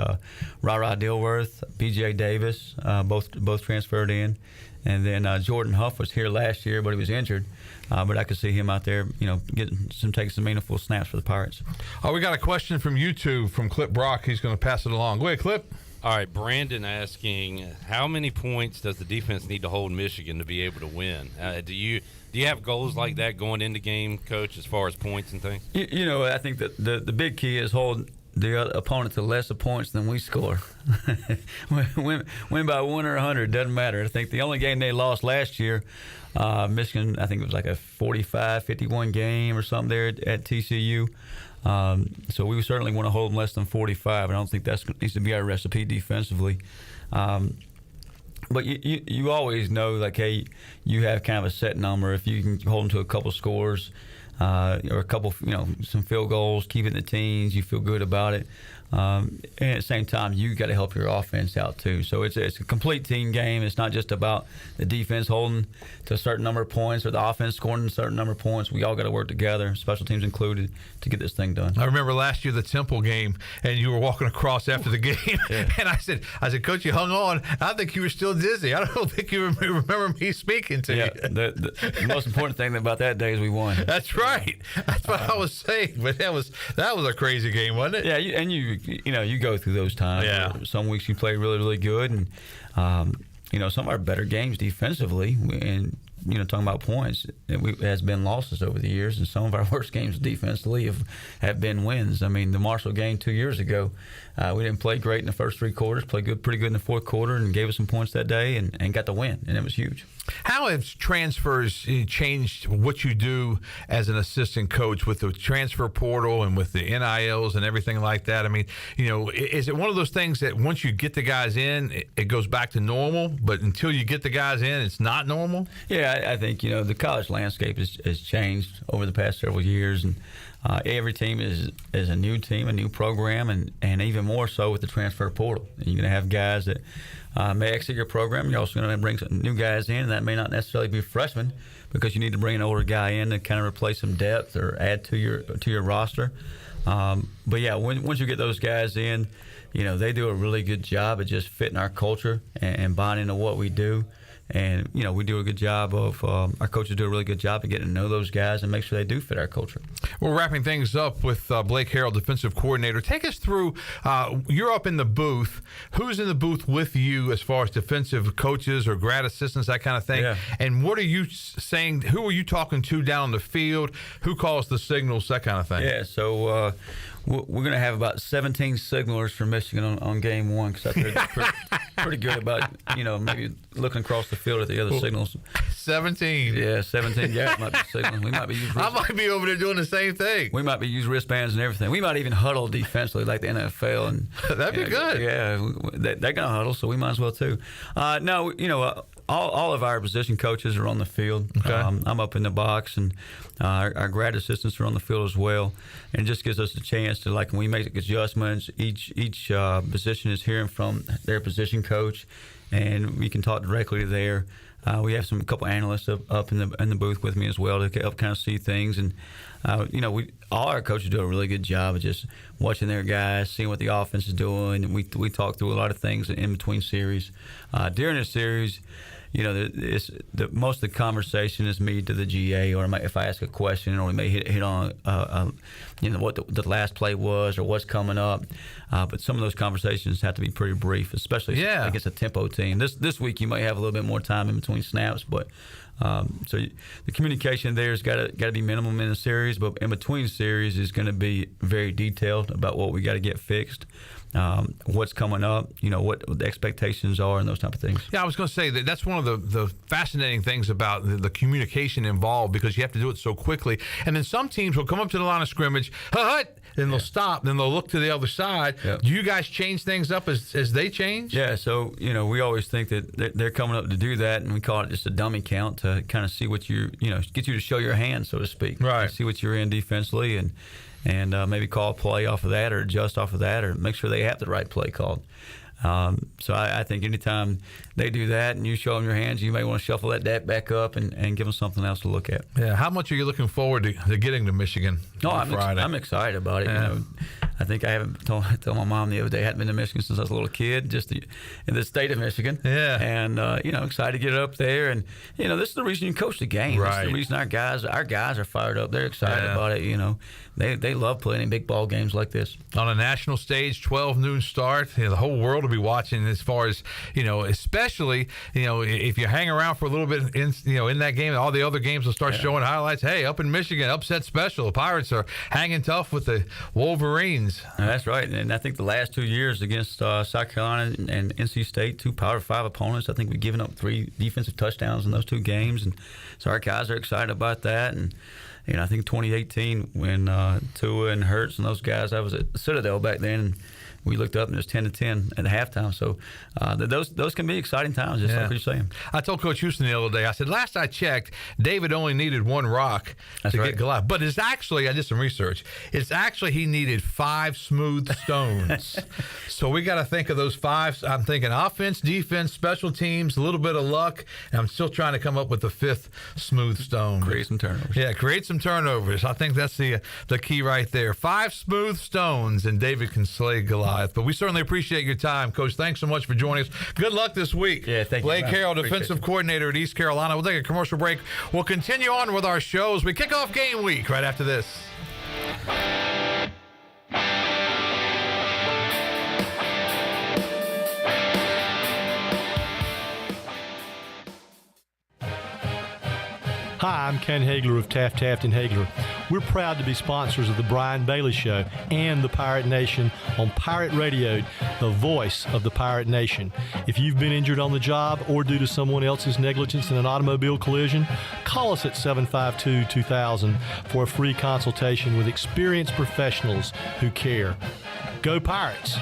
Ra Dilworth, B.J. Davis, both transferred in. And then Jordan Huff was here last year, but he was injured. But I could see him out there, taking some meaningful snaps for the Pirates. Oh, we got a question from YouTube from Clip Brock. He's going to pass it along. Go ahead, Clip. All right, Brandon asking, how many points does the defense need to hold Michigan to be able to win? Do you have goals like that going into game, Coach, as far as points and things? I think that the big key is hold the opponent to less points than we score. win by 1 or 100, doesn't matter. I think the only game they lost last year, Michigan, I think it was like a 45-51 game or something there at TCU. So we certainly want to hold them less than 45. I don't think that needs to be our recipe defensively. But you always know, like, hey, you have kind of a set number. If you can hold them to a couple scores or a couple, some field goals, keep it in the teens, you feel good about it. And at the same time, you got to help your offense out too. So it's a complete team game. It's not just about the defense holding to a certain number of points or the offense scoring a certain number of points. We all got to work together, special teams included, to get this thing done. I remember last year the Temple game, and you were walking across after the game, and I said, Coach, you hung on. I think you were still dizzy. I don't think you remember me speaking to you. The most important thing about that day is we won. That's right. That's what I was saying. But that was a crazy game, wasn't it? Yeah, you go through those times. Yeah. Some weeks you play really, really good, and some of our better games defensively, and talking about points, it has been losses over the years, and some of our worst games defensively have been wins. I mean, the Marshall game 2 years ago, we didn't play great in the first 3 quarters, played pretty good in the fourth quarter, and gave us some points that day, and got the win, and it was huge. How have transfers changed what you do as an assistant coach with the transfer portal and with the NILs and everything like that? I mean, is it one of those things that once you get the guys in, it goes back to normal, but until you get the guys in, it's not normal? Yeah, I think, the college landscape has changed over the past several years, and every team is a new team, a new program, and even more so with the transfer portal. And you're going to have guys that may exit your program. You're also going to bring some new guys in, and that may not necessarily be freshmen, because you need to bring an older guy in to kind of replace some depth or add to your roster. But yeah, once you get those guys in, they do a really good job of just fitting our culture and buying into what we do. And, we do a good job of, our coaches do a really good job of getting to know those guys and make sure they do fit our culture. We're wrapping things up with Blake Harrell, defensive coordinator. Take us through, you're up in the booth. Who's in the booth with you as far as defensive coaches or grad assistants, that kind of thing? Yeah. And what are you saying? Who are you talking to down on the field? Who calls the signals, that kind of thing? Yeah, so we're going to have about 17 signalers from Michigan on game one, because I feel pretty good about, maybe looking across the field at the other signals. 17. Yeah, 17 guys might be signaling. We might be using I might be over there doing the same thing. We might be using wristbands and everything. We might even huddle defensively like the NFL. And that'd be good. Yeah, they're going to huddle, so we might as well too. All of our position coaches are on the field. Okay. I'm up in the box, and our grad assistants are on the field as well. And it just gives us a chance to, like, when we make adjustments, each position is hearing from their position coach, and we can talk directly to there. We have a couple analysts up in the booth with me as well to help kind of see things. And all our coaches do a really good job of just watching their guys, seeing what the offense is doing. And we talk through a lot of things in between series. During the series, most of the conversation is me to the GA, or if I ask a question, or we may hit on what the last play was or what's coming up. But some of those conversations have to be pretty brief, especially against a tempo team. This week you might have a little bit more time in between snaps, but so the communication there has got to be minimum in the series, but in between series is going to be very detailed about what we got to get fixed. what's coming up, what the expectations are and those type of things. Yeah, I was going to say that's one of the fascinating things about the communication involved, because you have to do it so quickly. And then some teams will come up to the line of scrimmage, then they'll stop, then they'll look to the other side. Yeah. Do you guys change things up as they change? Yeah, so, we always think that they're coming up to do that, and we call it just a dummy count to kind of see what get you to show your hand, so to speak. Right. See what you're in defensively and maybe call a play off of that or adjust off of that or make sure they have the right play called. So I think anytime they do that and you show them your hands, you may want to shuffle that back up and give them something else to look at. Yeah. How much are you looking forward to getting to Michigan on Friday? I'm excited about it. Yeah. I think I haven't told my mom the other day I hadn't been to Michigan since I was a little kid, just in the state of Michigan. Yeah. And, excited to get up there. And, this is the reason you coach the game. Right. This is the reason our guys are fired up. They're excited about it. They love playing in big ball games like this. On a national stage, 12 noon start, the whole world will be watching as far as, especially, if you hang around for a little bit in that game, all the other games will start showing highlights. Hey, up in Michigan, upset special. The Pirates are hanging tough with the Wolverines. That's right. And I think the last 2 years against South Carolina and NC State, 2 Power 5 opponents, I think we've given up 3 defensive touchdowns in those 2 games. And so our guys are excited about that. And, I think 2018 when Tua and Hurts and those guys, I was at Citadel back then, and we looked up and it was 10-10 at halftime. So those can be exciting times, just like you're saying. I told Coach Houston the other day, I said, last I checked, David only needed 1 rock to get Goliath. But it's actually, I did some research, he needed 5 smooth stones. So we got to think of those 5. I'm thinking offense, defense, special teams, a little bit of luck, and I'm still trying to come up with the 5th smooth stone. Create some turnovers. Yeah, create some turnovers. I think that's the key right there. 5 smooth stones, and David can slay Goliath. But we certainly appreciate your time, Coach. Thanks so much for joining us. Good luck this week. Yeah, thank you. Blake Harrell, defensive coordinator at East Carolina. We'll take a commercial break. We'll continue on with our shows. We kick off game week right after this. Hi, I'm Ken Hagler of Taft and Hagler. We're proud to be sponsors of the Brian Bailey Show and the Pirate Nation on Pirate Radio, the voice of the Pirate Nation. If you've been injured on the job or due to someone else's negligence in an automobile collision, call us at 752-2000 for a free consultation with experienced professionals who care. Go Pirates!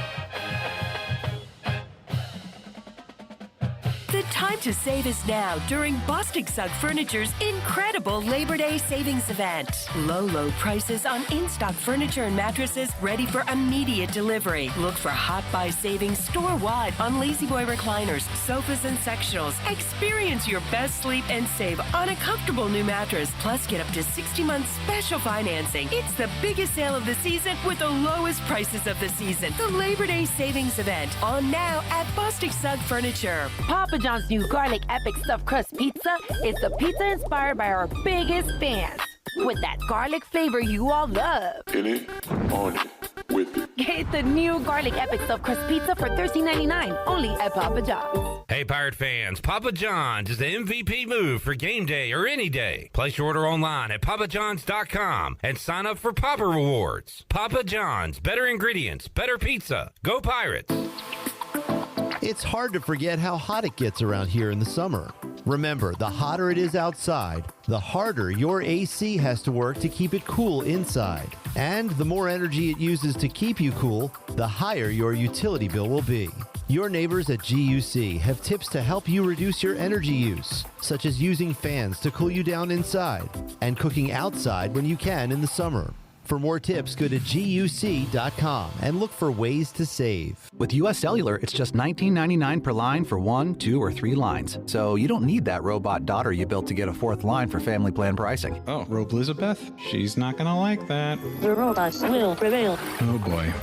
The time to save is now during Bostic Sugg Furniture's incredible Labor Day savings event. Low prices on in-stock furniture and mattresses ready for immediate delivery. Look for hot buy savings store-wide on Lazy Boy recliners, sofas, and sectionals. Experience your best sleep and save on a comfortable new mattress. Plus, get up to 60 months special financing. It's the biggest sale of the season with the lowest prices of the season. The Labor Day savings event on now at Bostic Sugg Furniture. Papa John's new garlic epic stuffed crust pizza is the pizza inspired by our biggest fans. With that garlic flavor you all love. In it, on it, with it. Get the new garlic epic stuffed crust pizza for $13.99 only at Papa John's. Hey, Pirate fans, Papa John's is the MVP move for game day or any day. Place your order online at papajohns.com and sign up for Papa Rewards. Papa John's, better ingredients, better pizza. Go Pirates! It's hard to forget how hot it gets around here in the summer. Remember, the hotter it is outside, the harder your AC has to work to keep it cool inside. And the more energy it uses to keep you cool, the higher your utility bill will be. Your neighbors at GUC have tips to help you reduce your energy use, such as using fans to cool you down inside and cooking outside when you can in the summer. For more tips, go to GUC.com and look for ways to save. With U.S. Cellular, it's just $19.99 per line for 1, 2, or 3 lines. So you don't need that robot daughter you built to get a 4th line for family plan pricing. Oh, Robe Elizabeth? She's not going to like that. The robots will prevail. Oh, boy.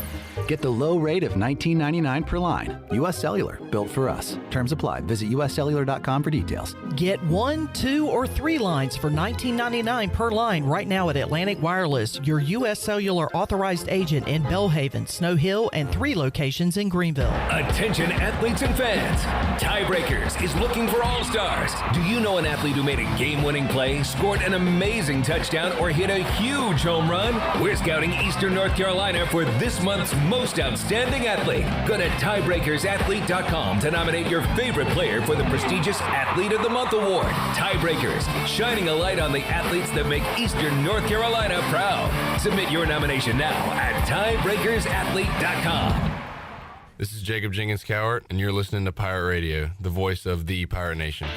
Get the low rate of $19.99 per line. U.S. Cellular, built for us. Terms apply. Visit uscellular.com for details. Get 1, 2, or 3 lines for $19.99 per line right now at Atlantic Wireless, your U.S. Cellular authorized agent in Bellhaven, Snow Hill, and 3 locations in Greenville. Attention athletes and fans. Tiebreakers is looking for all-stars. Do you know an athlete who made a game-winning play, scored an amazing touchdown, or hit a huge home run? We're scouting Eastern North Carolina for this month's most outstanding athlete. Go to tiebreakersathlete.com to nominate your favorite player for the prestigious Athlete of the Month award. Tiebreakers, shining a light on the athletes that make Eastern North Carolina proud. Submit your nomination now at tiebreakersathlete.com. This is Jacob Jenkins Cowart, and you're listening to Pirate Radio, the voice of the Pirate Nation.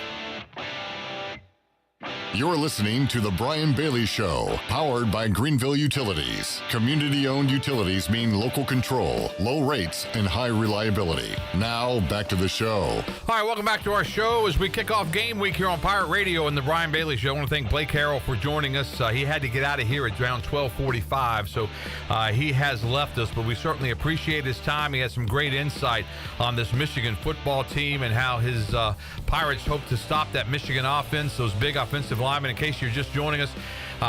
You're listening to The Brian Bailey Show, powered by Greenville Utilities. Community-owned utilities mean local control, low rates, and high reliability. Now, back to the show. All right, welcome back to our show as we kick off game week here on Pirate Radio and The Brian Bailey Show. I want to thank Blake Harrell for joining us. He had to get out of here at around 12:45, so he has left us, but we certainly appreciate his time. He has some great insight on this Michigan football team and how his Pirates hope to stop that Michigan offense, those big offensive linemen. In case you're just joining us,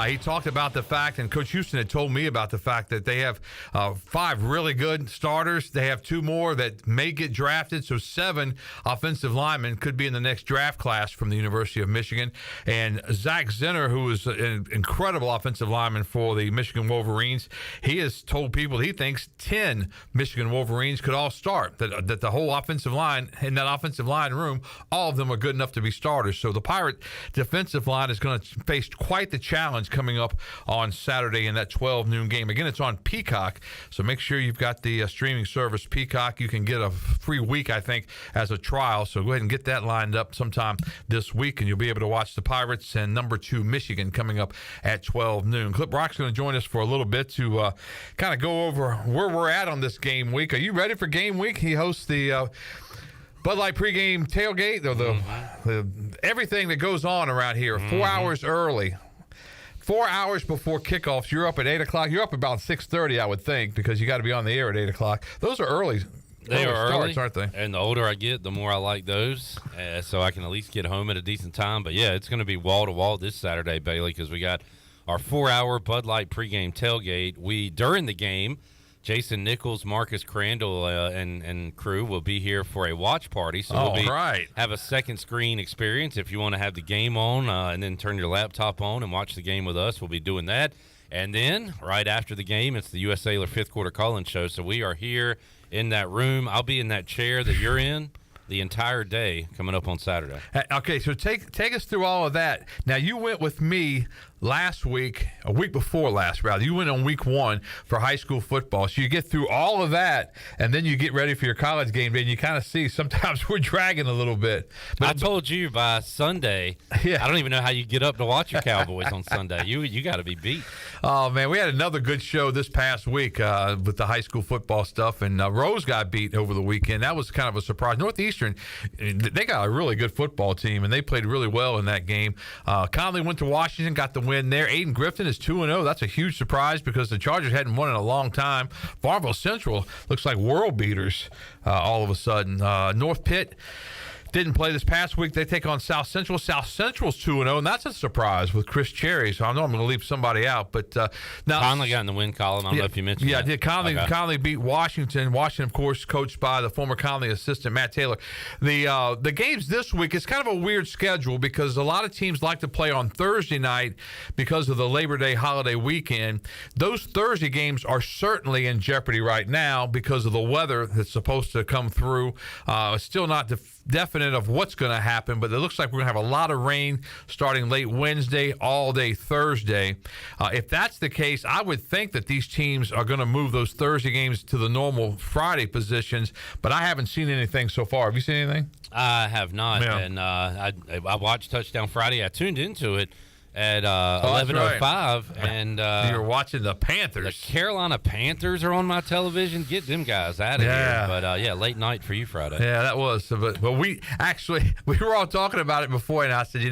he talked about the fact, and Coach Houston had told me about the fact that they have 5 really good starters. They have 2 more that may get drafted, so 7 offensive linemen could be in the next draft class from the University of Michigan. And Zach Zinner, who is an incredible offensive lineman for the Michigan Wolverines, he has told people he thinks 10 Michigan Wolverines could all start, that the whole offensive line, in that offensive line room, all of them are good enough to be starters. So the Pirate defensive line is going to face quite the challenge coming up on Saturday in that 12 noon game. Again, it's on Peacock, so make sure you've got the streaming service Peacock. You can get a free week, I think, as a trial, so go ahead and get that lined up sometime this week, and you'll be able to watch the Pirates and number 2 Michigan coming up at 12 noon. Clip Rock's going to join us for a little bit to kind of go over where we're at on this game week. Are you ready for game week? He hosts the Bud Light pregame tailgate, or the everything that goes on around here, 4 hours early. 4 hours before kickoffs. You're up at 8 o'clock. You're up about 6:30, I would think, because you got to be on the air at 8 o'clock. Those are early. They are starts, early, aren't they? And the older I get, the more I like those, so I can at least get home at a decent time. But, yeah, it's going to be wall-to-wall this Saturday, Bailey, because we got our 4-hour Bud Light pregame tailgate. During the game, Jason Nichols, Marcus Crandall, and crew will be here for a watch party. So we'll have a second screen experience. If you want to have the game on and then turn your laptop on and watch the game with us, we'll be doing that. And then right after the game, it's the U.S. Sailor 5th Quarter Call-In Show. So we are here in that room. I'll be in that chair that you're in the entire day coming up on Saturday. Okay, so take us through all of that. Now, you went with me last week, a week before last, rather. You went on week 1 for high school football. So you get through all of that, and then you get ready for your college game day, and you kind of see sometimes we're dragging a little bit. But I told you by Sunday, I don't even know how you get up to watch your Cowboys on Sunday. You got to be beat. Oh, man, we had another good show this past week with the high school football stuff, and Rose got beat over the weekend. That was kind of a surprise. Northeastern, they got a really good football team, and they played really well in that game. Conley went to Washington, got the win there. Aiden Griffin is 2-0. That's a huge surprise because the Chargers hadn't won in a long time. Farmville Central looks like world beaters all of a sudden. North Pitt didn't play this past week. They take on South Central. South Central's 2-0, and that's a surprise with Chris Cherry. So I know I'm going to leave somebody out. But now Conley got in the win column. I don't know if you mentioned that. Yeah, did. Conley beat Washington. Washington, of course, coached by the former Conley assistant, Matt Taylor. The games this week, it's kind of a weird schedule because a lot of teams like to play on Thursday night because of the Labor Day holiday weekend. Those Thursday games are certainly in jeopardy right now because of the weather that's supposed to come through. It's still not definite of what's going to happen, but it looks like we're going to have a lot of rain starting late Wednesday, all day Thursday. If that's the case, I would think that these teams are going to move those Thursday games to the normal Friday positions, but I haven't seen anything so far. Have you seen anything? I have not, and I watched Touchdown Friday. I tuned into it at 11:05, and you're watching the Panthers. The Carolina Panthers are on my television. Get them guys out of here. But late night for you Friday. Yeah, that was. But we were all talking about it before, and I said,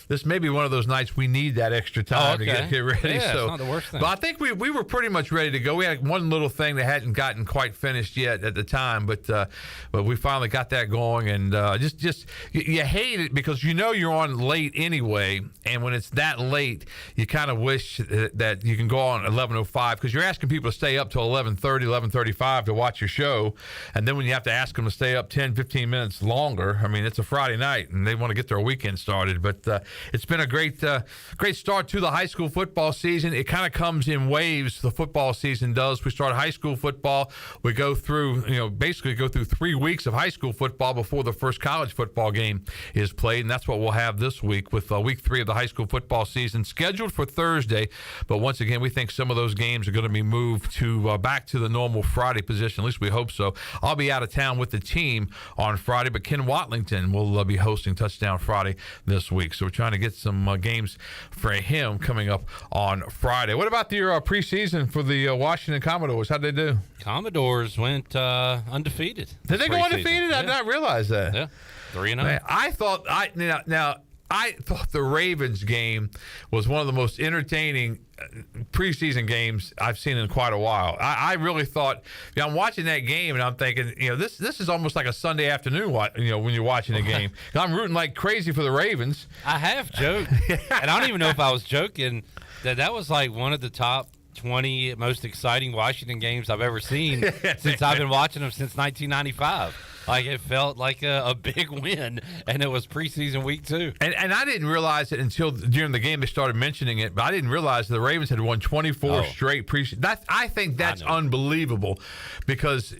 this may be one of those nights we need that extra time to get ready. Yeah, so it's not the worst thing. But I think we were pretty much ready to go. We had one little thing that hadn't gotten quite finished yet at the time, but we finally got that going, and just you hate it because you're on late anyway, and when it's that late, you kind of wish that you can go on at 11:05 because you're asking people to stay up till 11:30, 11:35 to watch your show. And then when you have to ask them to stay up 10, 15 minutes longer, I mean, it's a Friday night and they want to get their weekend started. But it's been a great start to the high school football season. It kind of comes in waves, the football season does. We start high school football. We go through, basically go through 3 weeks of high school football before the first college football game is played. And that's what we'll have this week with week 3 of the high school football season scheduled for Thursday. But once again, we think some of those games are going to be moved to back to the normal Friday position. At least we hope so. I'll be out of town with the team on Friday, but Ken Watlington will be hosting Touchdown Friday this week. So we're trying to get some games for him coming up on Friday. What about your preseason for the Washington Commodores? How'd they do? Commodores went undefeated. Did they go undefeated? Yeah. I did not realize that. Yeah, 3-0. I thought I thought the Ravens game was one of the most entertaining preseason games I've seen in quite a while. I really thought, I'm watching that game and I'm thinking, this is almost like a Sunday afternoon, when you're watching a game. I'm rooting like crazy for the Ravens. I have joked, and I don't even know if I was joking, that was like one of the top 20 most exciting Washington games I've ever seen since I've been watching them since 1995. Like, it felt like a big win, and it was preseason week 2. And I didn't realize it until during the game they started mentioning it, but I didn't realize the Ravens had won 24 straight preseason. I think that's unbelievable because,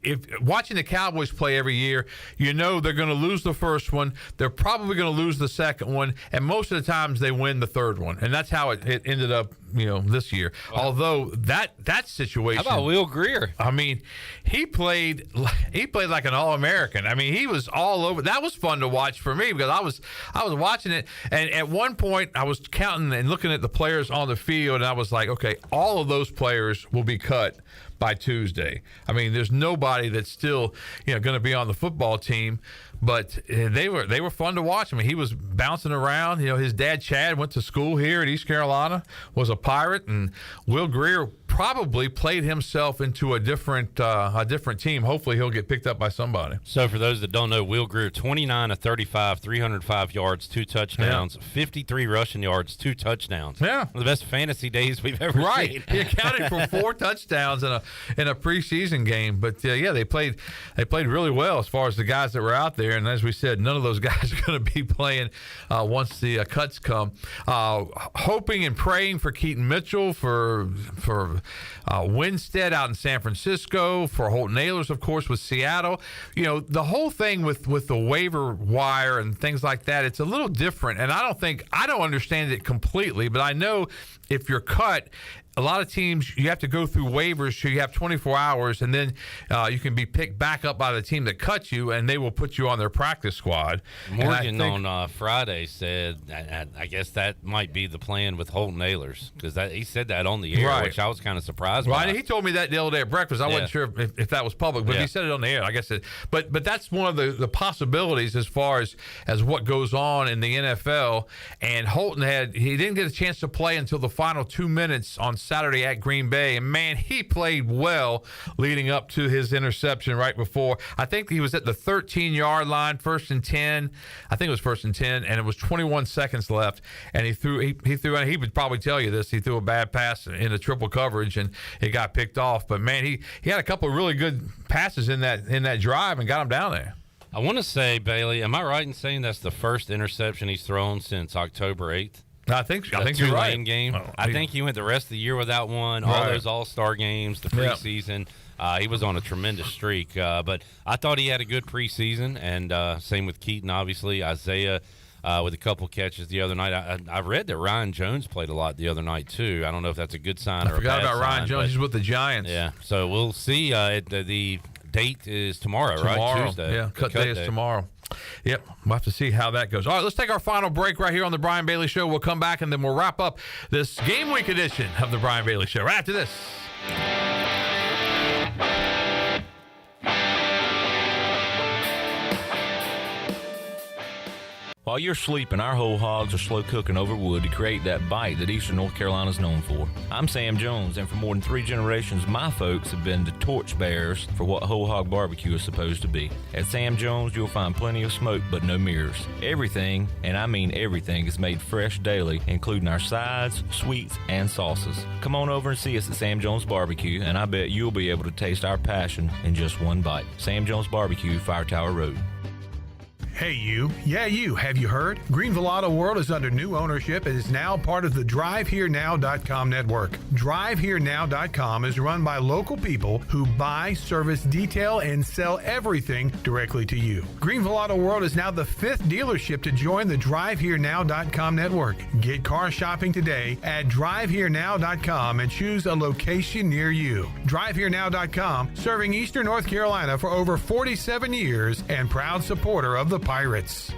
if watching the Cowboys play every year, they're going to lose the first one. They're probably going to lose the second one, and most of the times they win the third one. And that's how it ended up, this year. Wow. Although that situation. How about Will Greer? I mean, he played like an All-American. I mean, he was all over. That was fun to watch for me because I was watching it, and at one point I was counting and looking at the players on the field, and I was like, okay, all of those players will be cut by Tuesday. I mean, there's nobody that's still, going to be on the football team, but they were fun to watch. I mean, he was bouncing around. His dad Chad went to school here at East Carolina, was a Pirate, and Will Greer probably played himself into a different team. Hopefully, he'll get picked up by somebody. So, for those that don't know, Will Greer, 29 of 35, 305 yards, 2 touchdowns, 53 rushing yards, 2 touchdowns. Yeah, one of the best fantasy days we've ever seen. Right, he accounted for 4 touchdowns in a preseason game. But they played really well as far as the guys that were out there. And as we said, none of those guys are going to be playing once the cuts come. Hoping and praying for Keaton Mitchell, for Winstead out in San Francisco, for Holton Ahlers, of course, with Seattle. The whole thing with the waiver wire and things like that, it's a little different. And I don't understand it completely, but I know if you're cut, a lot of teams, you have to go through waivers, so you have 24 hours, and then you can be picked back up by the team that cut you, and they will put you on their practice squad. Morgan on Friday said, I guess that might be the plan with Holton Ahlers, because he said that on the air, which I was kind of surprised by. He told me that the other day at breakfast. I wasn't sure if that was public, but he said it on the air. I guess but that's one of the possibilities as far as what goes on in the NFL. And Holton he didn't get a chance to play until the final 2 minutes on Saturday at Green Bay, and man, he played well leading up to his interception right before. I think he was at the 13-yard line, 1st and 10. I think it was 1st and 10, and it was 21 seconds left. And he threw. He would probably tell you this. He threw a bad pass into triple coverage, and it got picked off. But man, he had a couple of really good passes in that drive and got him down there. I want to say, Bailey, am I right in saying that's the first interception he's thrown since October 8th? I think you're right. Game. I think he went the rest of the year without one. All those All-Star games, the preseason. He was on a tremendous streak. But I thought he had a good preseason, and same with Keaton, obviously. Isaiah with a couple catches the other night. I read that Ryan Jones played a lot the other night, too. I don't know if that's a good sign or a bad sign. I forgot about Ryan Jones. He's with the Giants. Yeah, so we'll see. The date is tomorrow, right? Tuesday. Yeah, cut day is tomorrow. Yep, we'll have to see how that goes. All right, let's take our final break right here on the Brian Bailey Show. We'll come back, and then we'll wrap up this game week edition of the Brian Bailey Show right after this. While you're sleeping, our whole hogs are slow cooking over wood to create that bite that Eastern North Carolina is known for. I'm Sam Jones, and for more than 3 generations, my folks have been the torchbearers for what whole hog barbecue is supposed to be. At Sam Jones, you'll find plenty of smoke, but no mirrors. Everything, and I mean everything, is made fresh daily, including our sides, sweets, and sauces. Come on over and see us at Sam Jones Barbecue, and I bet you'll be able to taste our passion in just one bite. Sam Jones Barbecue, Fire Tower Road. Hey you. Yeah, you. Have you heard? Greenville Auto World is under new ownership and is now part of the DriveHereNow.com network. DriveHereNow.com is run by local people who buy, service, detail, and sell everything directly to you. Greenville Auto World is now the 5th dealership to join the DriveHereNow.com network. Get car shopping today at DriveHereNow.com and choose a location near you. DriveHereNow.com, serving Eastern North Carolina for over 47 years and proud supporter of the Pirates.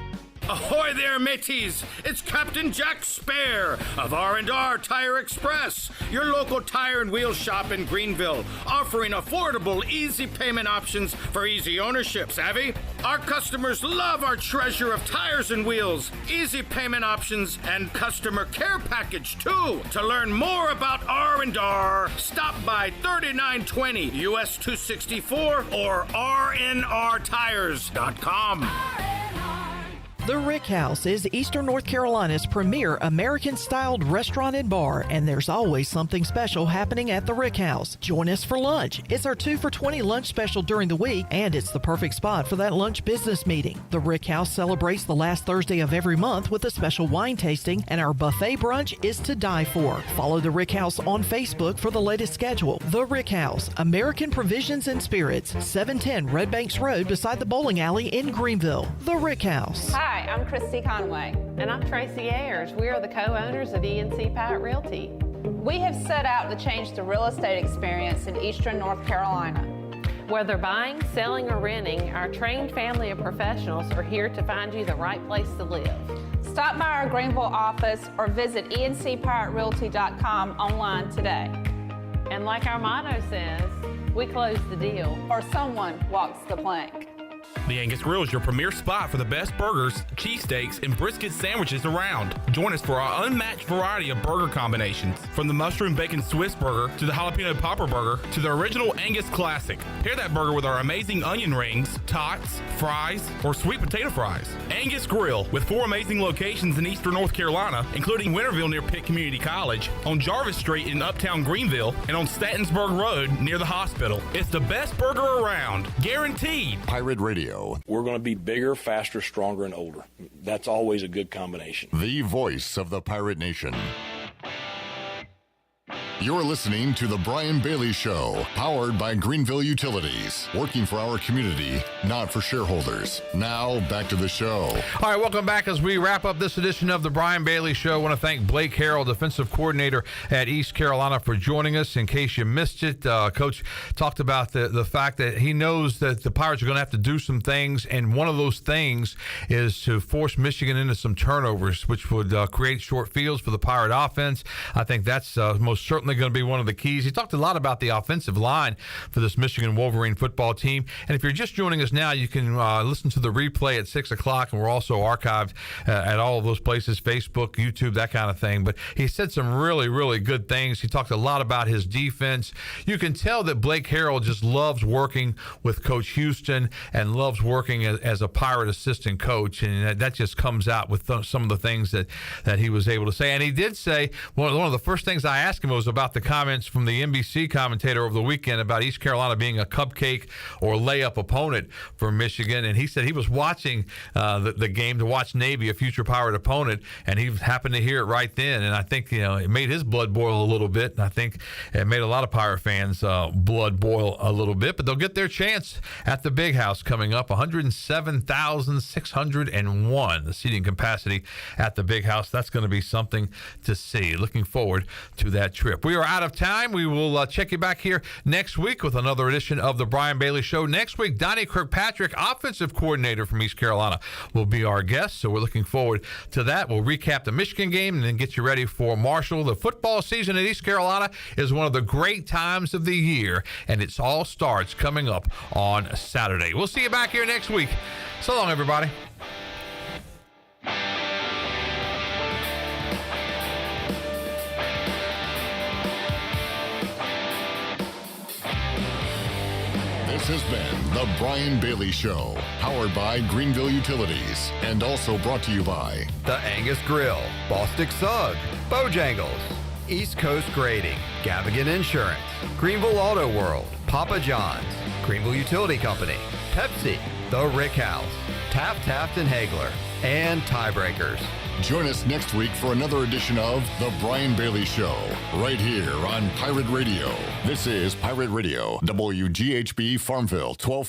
Ahoy there, mateys! It's Captain Jack Spare of R&R Tire Express, your local tire and wheel shop in Greenville, offering affordable, easy payment options for easy ownership, savvy? Our customers love our treasure of tires and wheels, easy payment options, and customer care package, too. To learn more about R&R, stop by 3920 US 264 or rnrtires.com. The Rick House is Eastern North Carolina's premier American-styled restaurant and bar, and there's always something special happening at the Rick House. Join us for lunch. It's our 2 for $20 lunch special during the week, and it's the perfect spot for that lunch business meeting. The Rick House celebrates the last Thursday of every month with a special wine tasting, and our buffet brunch is to die for. Follow the Rick House on Facebook for the latest schedule. The Rick House, American Provisions and Spirits, 710 Red Banks Road beside the bowling alley in Greenville. The Rick House. Hi, I'm Christy Conway. And I'm Tracy Ayers. We are the co-owners of ENC Pirate Realty. We have set out to change the real estate experience in Eastern North Carolina. Whether buying, selling, or renting, our trained family of professionals are here to find you the right place to live. Stop by our Greenville office or visit encpiraterealty.com online today. And like our motto says, we close the deal. Or someone walks the plank. The Angus Grill is your premier spot for the best burgers, cheesesteaks, and brisket sandwiches around. Join us for our unmatched variety of burger combinations, from the mushroom bacon Swiss burger to the jalapeno popper burger to the original Angus classic. Pair that burger with our amazing onion rings, tots, fries, or sweet potato fries. Angus Grill, with 4 amazing locations in Eastern North Carolina, including Winterville near Pitt Community College, on Jarvis Street in Uptown Greenville, and on Statensburg Road near the hospital. It's the best burger around, guaranteed. Pirate Radio. We're going to be bigger, faster, stronger, and older. That's always a good combination. The voice of the Pirate Nation. You're listening to The Brian Bailey Show, powered by Greenville Utilities, working for our community, not for shareholders. Now, back to the show. All right, welcome back as we wrap up this edition of The Brian Bailey Show. I want to thank Blake Harrell, defensive coordinator at East Carolina, for joining us. In case you missed it, Coach talked about the fact that he knows that the Pirates are going to have to do some things, and one of those things is to force Michigan into some turnovers, which would create short fields for the Pirate offense. I think that's most certainly going to be one of the keys. He talked a lot about the offensive line for this Michigan Wolverine football team. And if you're just joining us now, you can listen to the replay at 6 o'clock, and we're also archived at all of those places, Facebook, YouTube, that kind of thing. But he said some really, really good things. He talked a lot about his defense. You can tell that Blake Harrell just loves working with Coach Houston and loves working as a Pirate assistant coach, and that just comes out with some of the things that he was able to say. And he did say, one of the first things I asked him was about the comments from the NBC commentator over the weekend about East Carolina being a cupcake or layup opponent for Michigan. And he said he was watching the game to watch Navy, a future Pirate opponent, and he happened to hear it right then. And I think it made his blood boil a little bit. And I think it made a lot of Pirate fans' blood boil a little bit. But they'll get their chance at the Big House coming up. 107,601, the seating capacity at the Big House. That's going to be something to see. Looking forward to that trip. We are out of time. We will check you back here next week with another edition of the Brian Bailey Show. Next week, Donnie Kirkpatrick, offensive coordinator from East Carolina, will be our guest. So we're looking forward to that. We'll recap the Michigan game and then get you ready for Marshall. The football season at East Carolina is one of the great times of the year, and it all starts coming up on Saturday. We'll see you back here next week. So long, everybody. has been The Brian Bailey Show, powered by Greenville Utilities, and also brought to you by The Angus Grill, Bostic Sug, Bojangles, East Coast Grading, Gavigan Insurance, Greenville Auto World, Papa John's, Greenville Utility Company, Pepsi, The Rick House, Taft and Hagler, and Tiebreakers. Join us next week for another edition of The Brian Bailey Show, right here on Pirate Radio. This is Pirate Radio, WGHB Farmville, 12.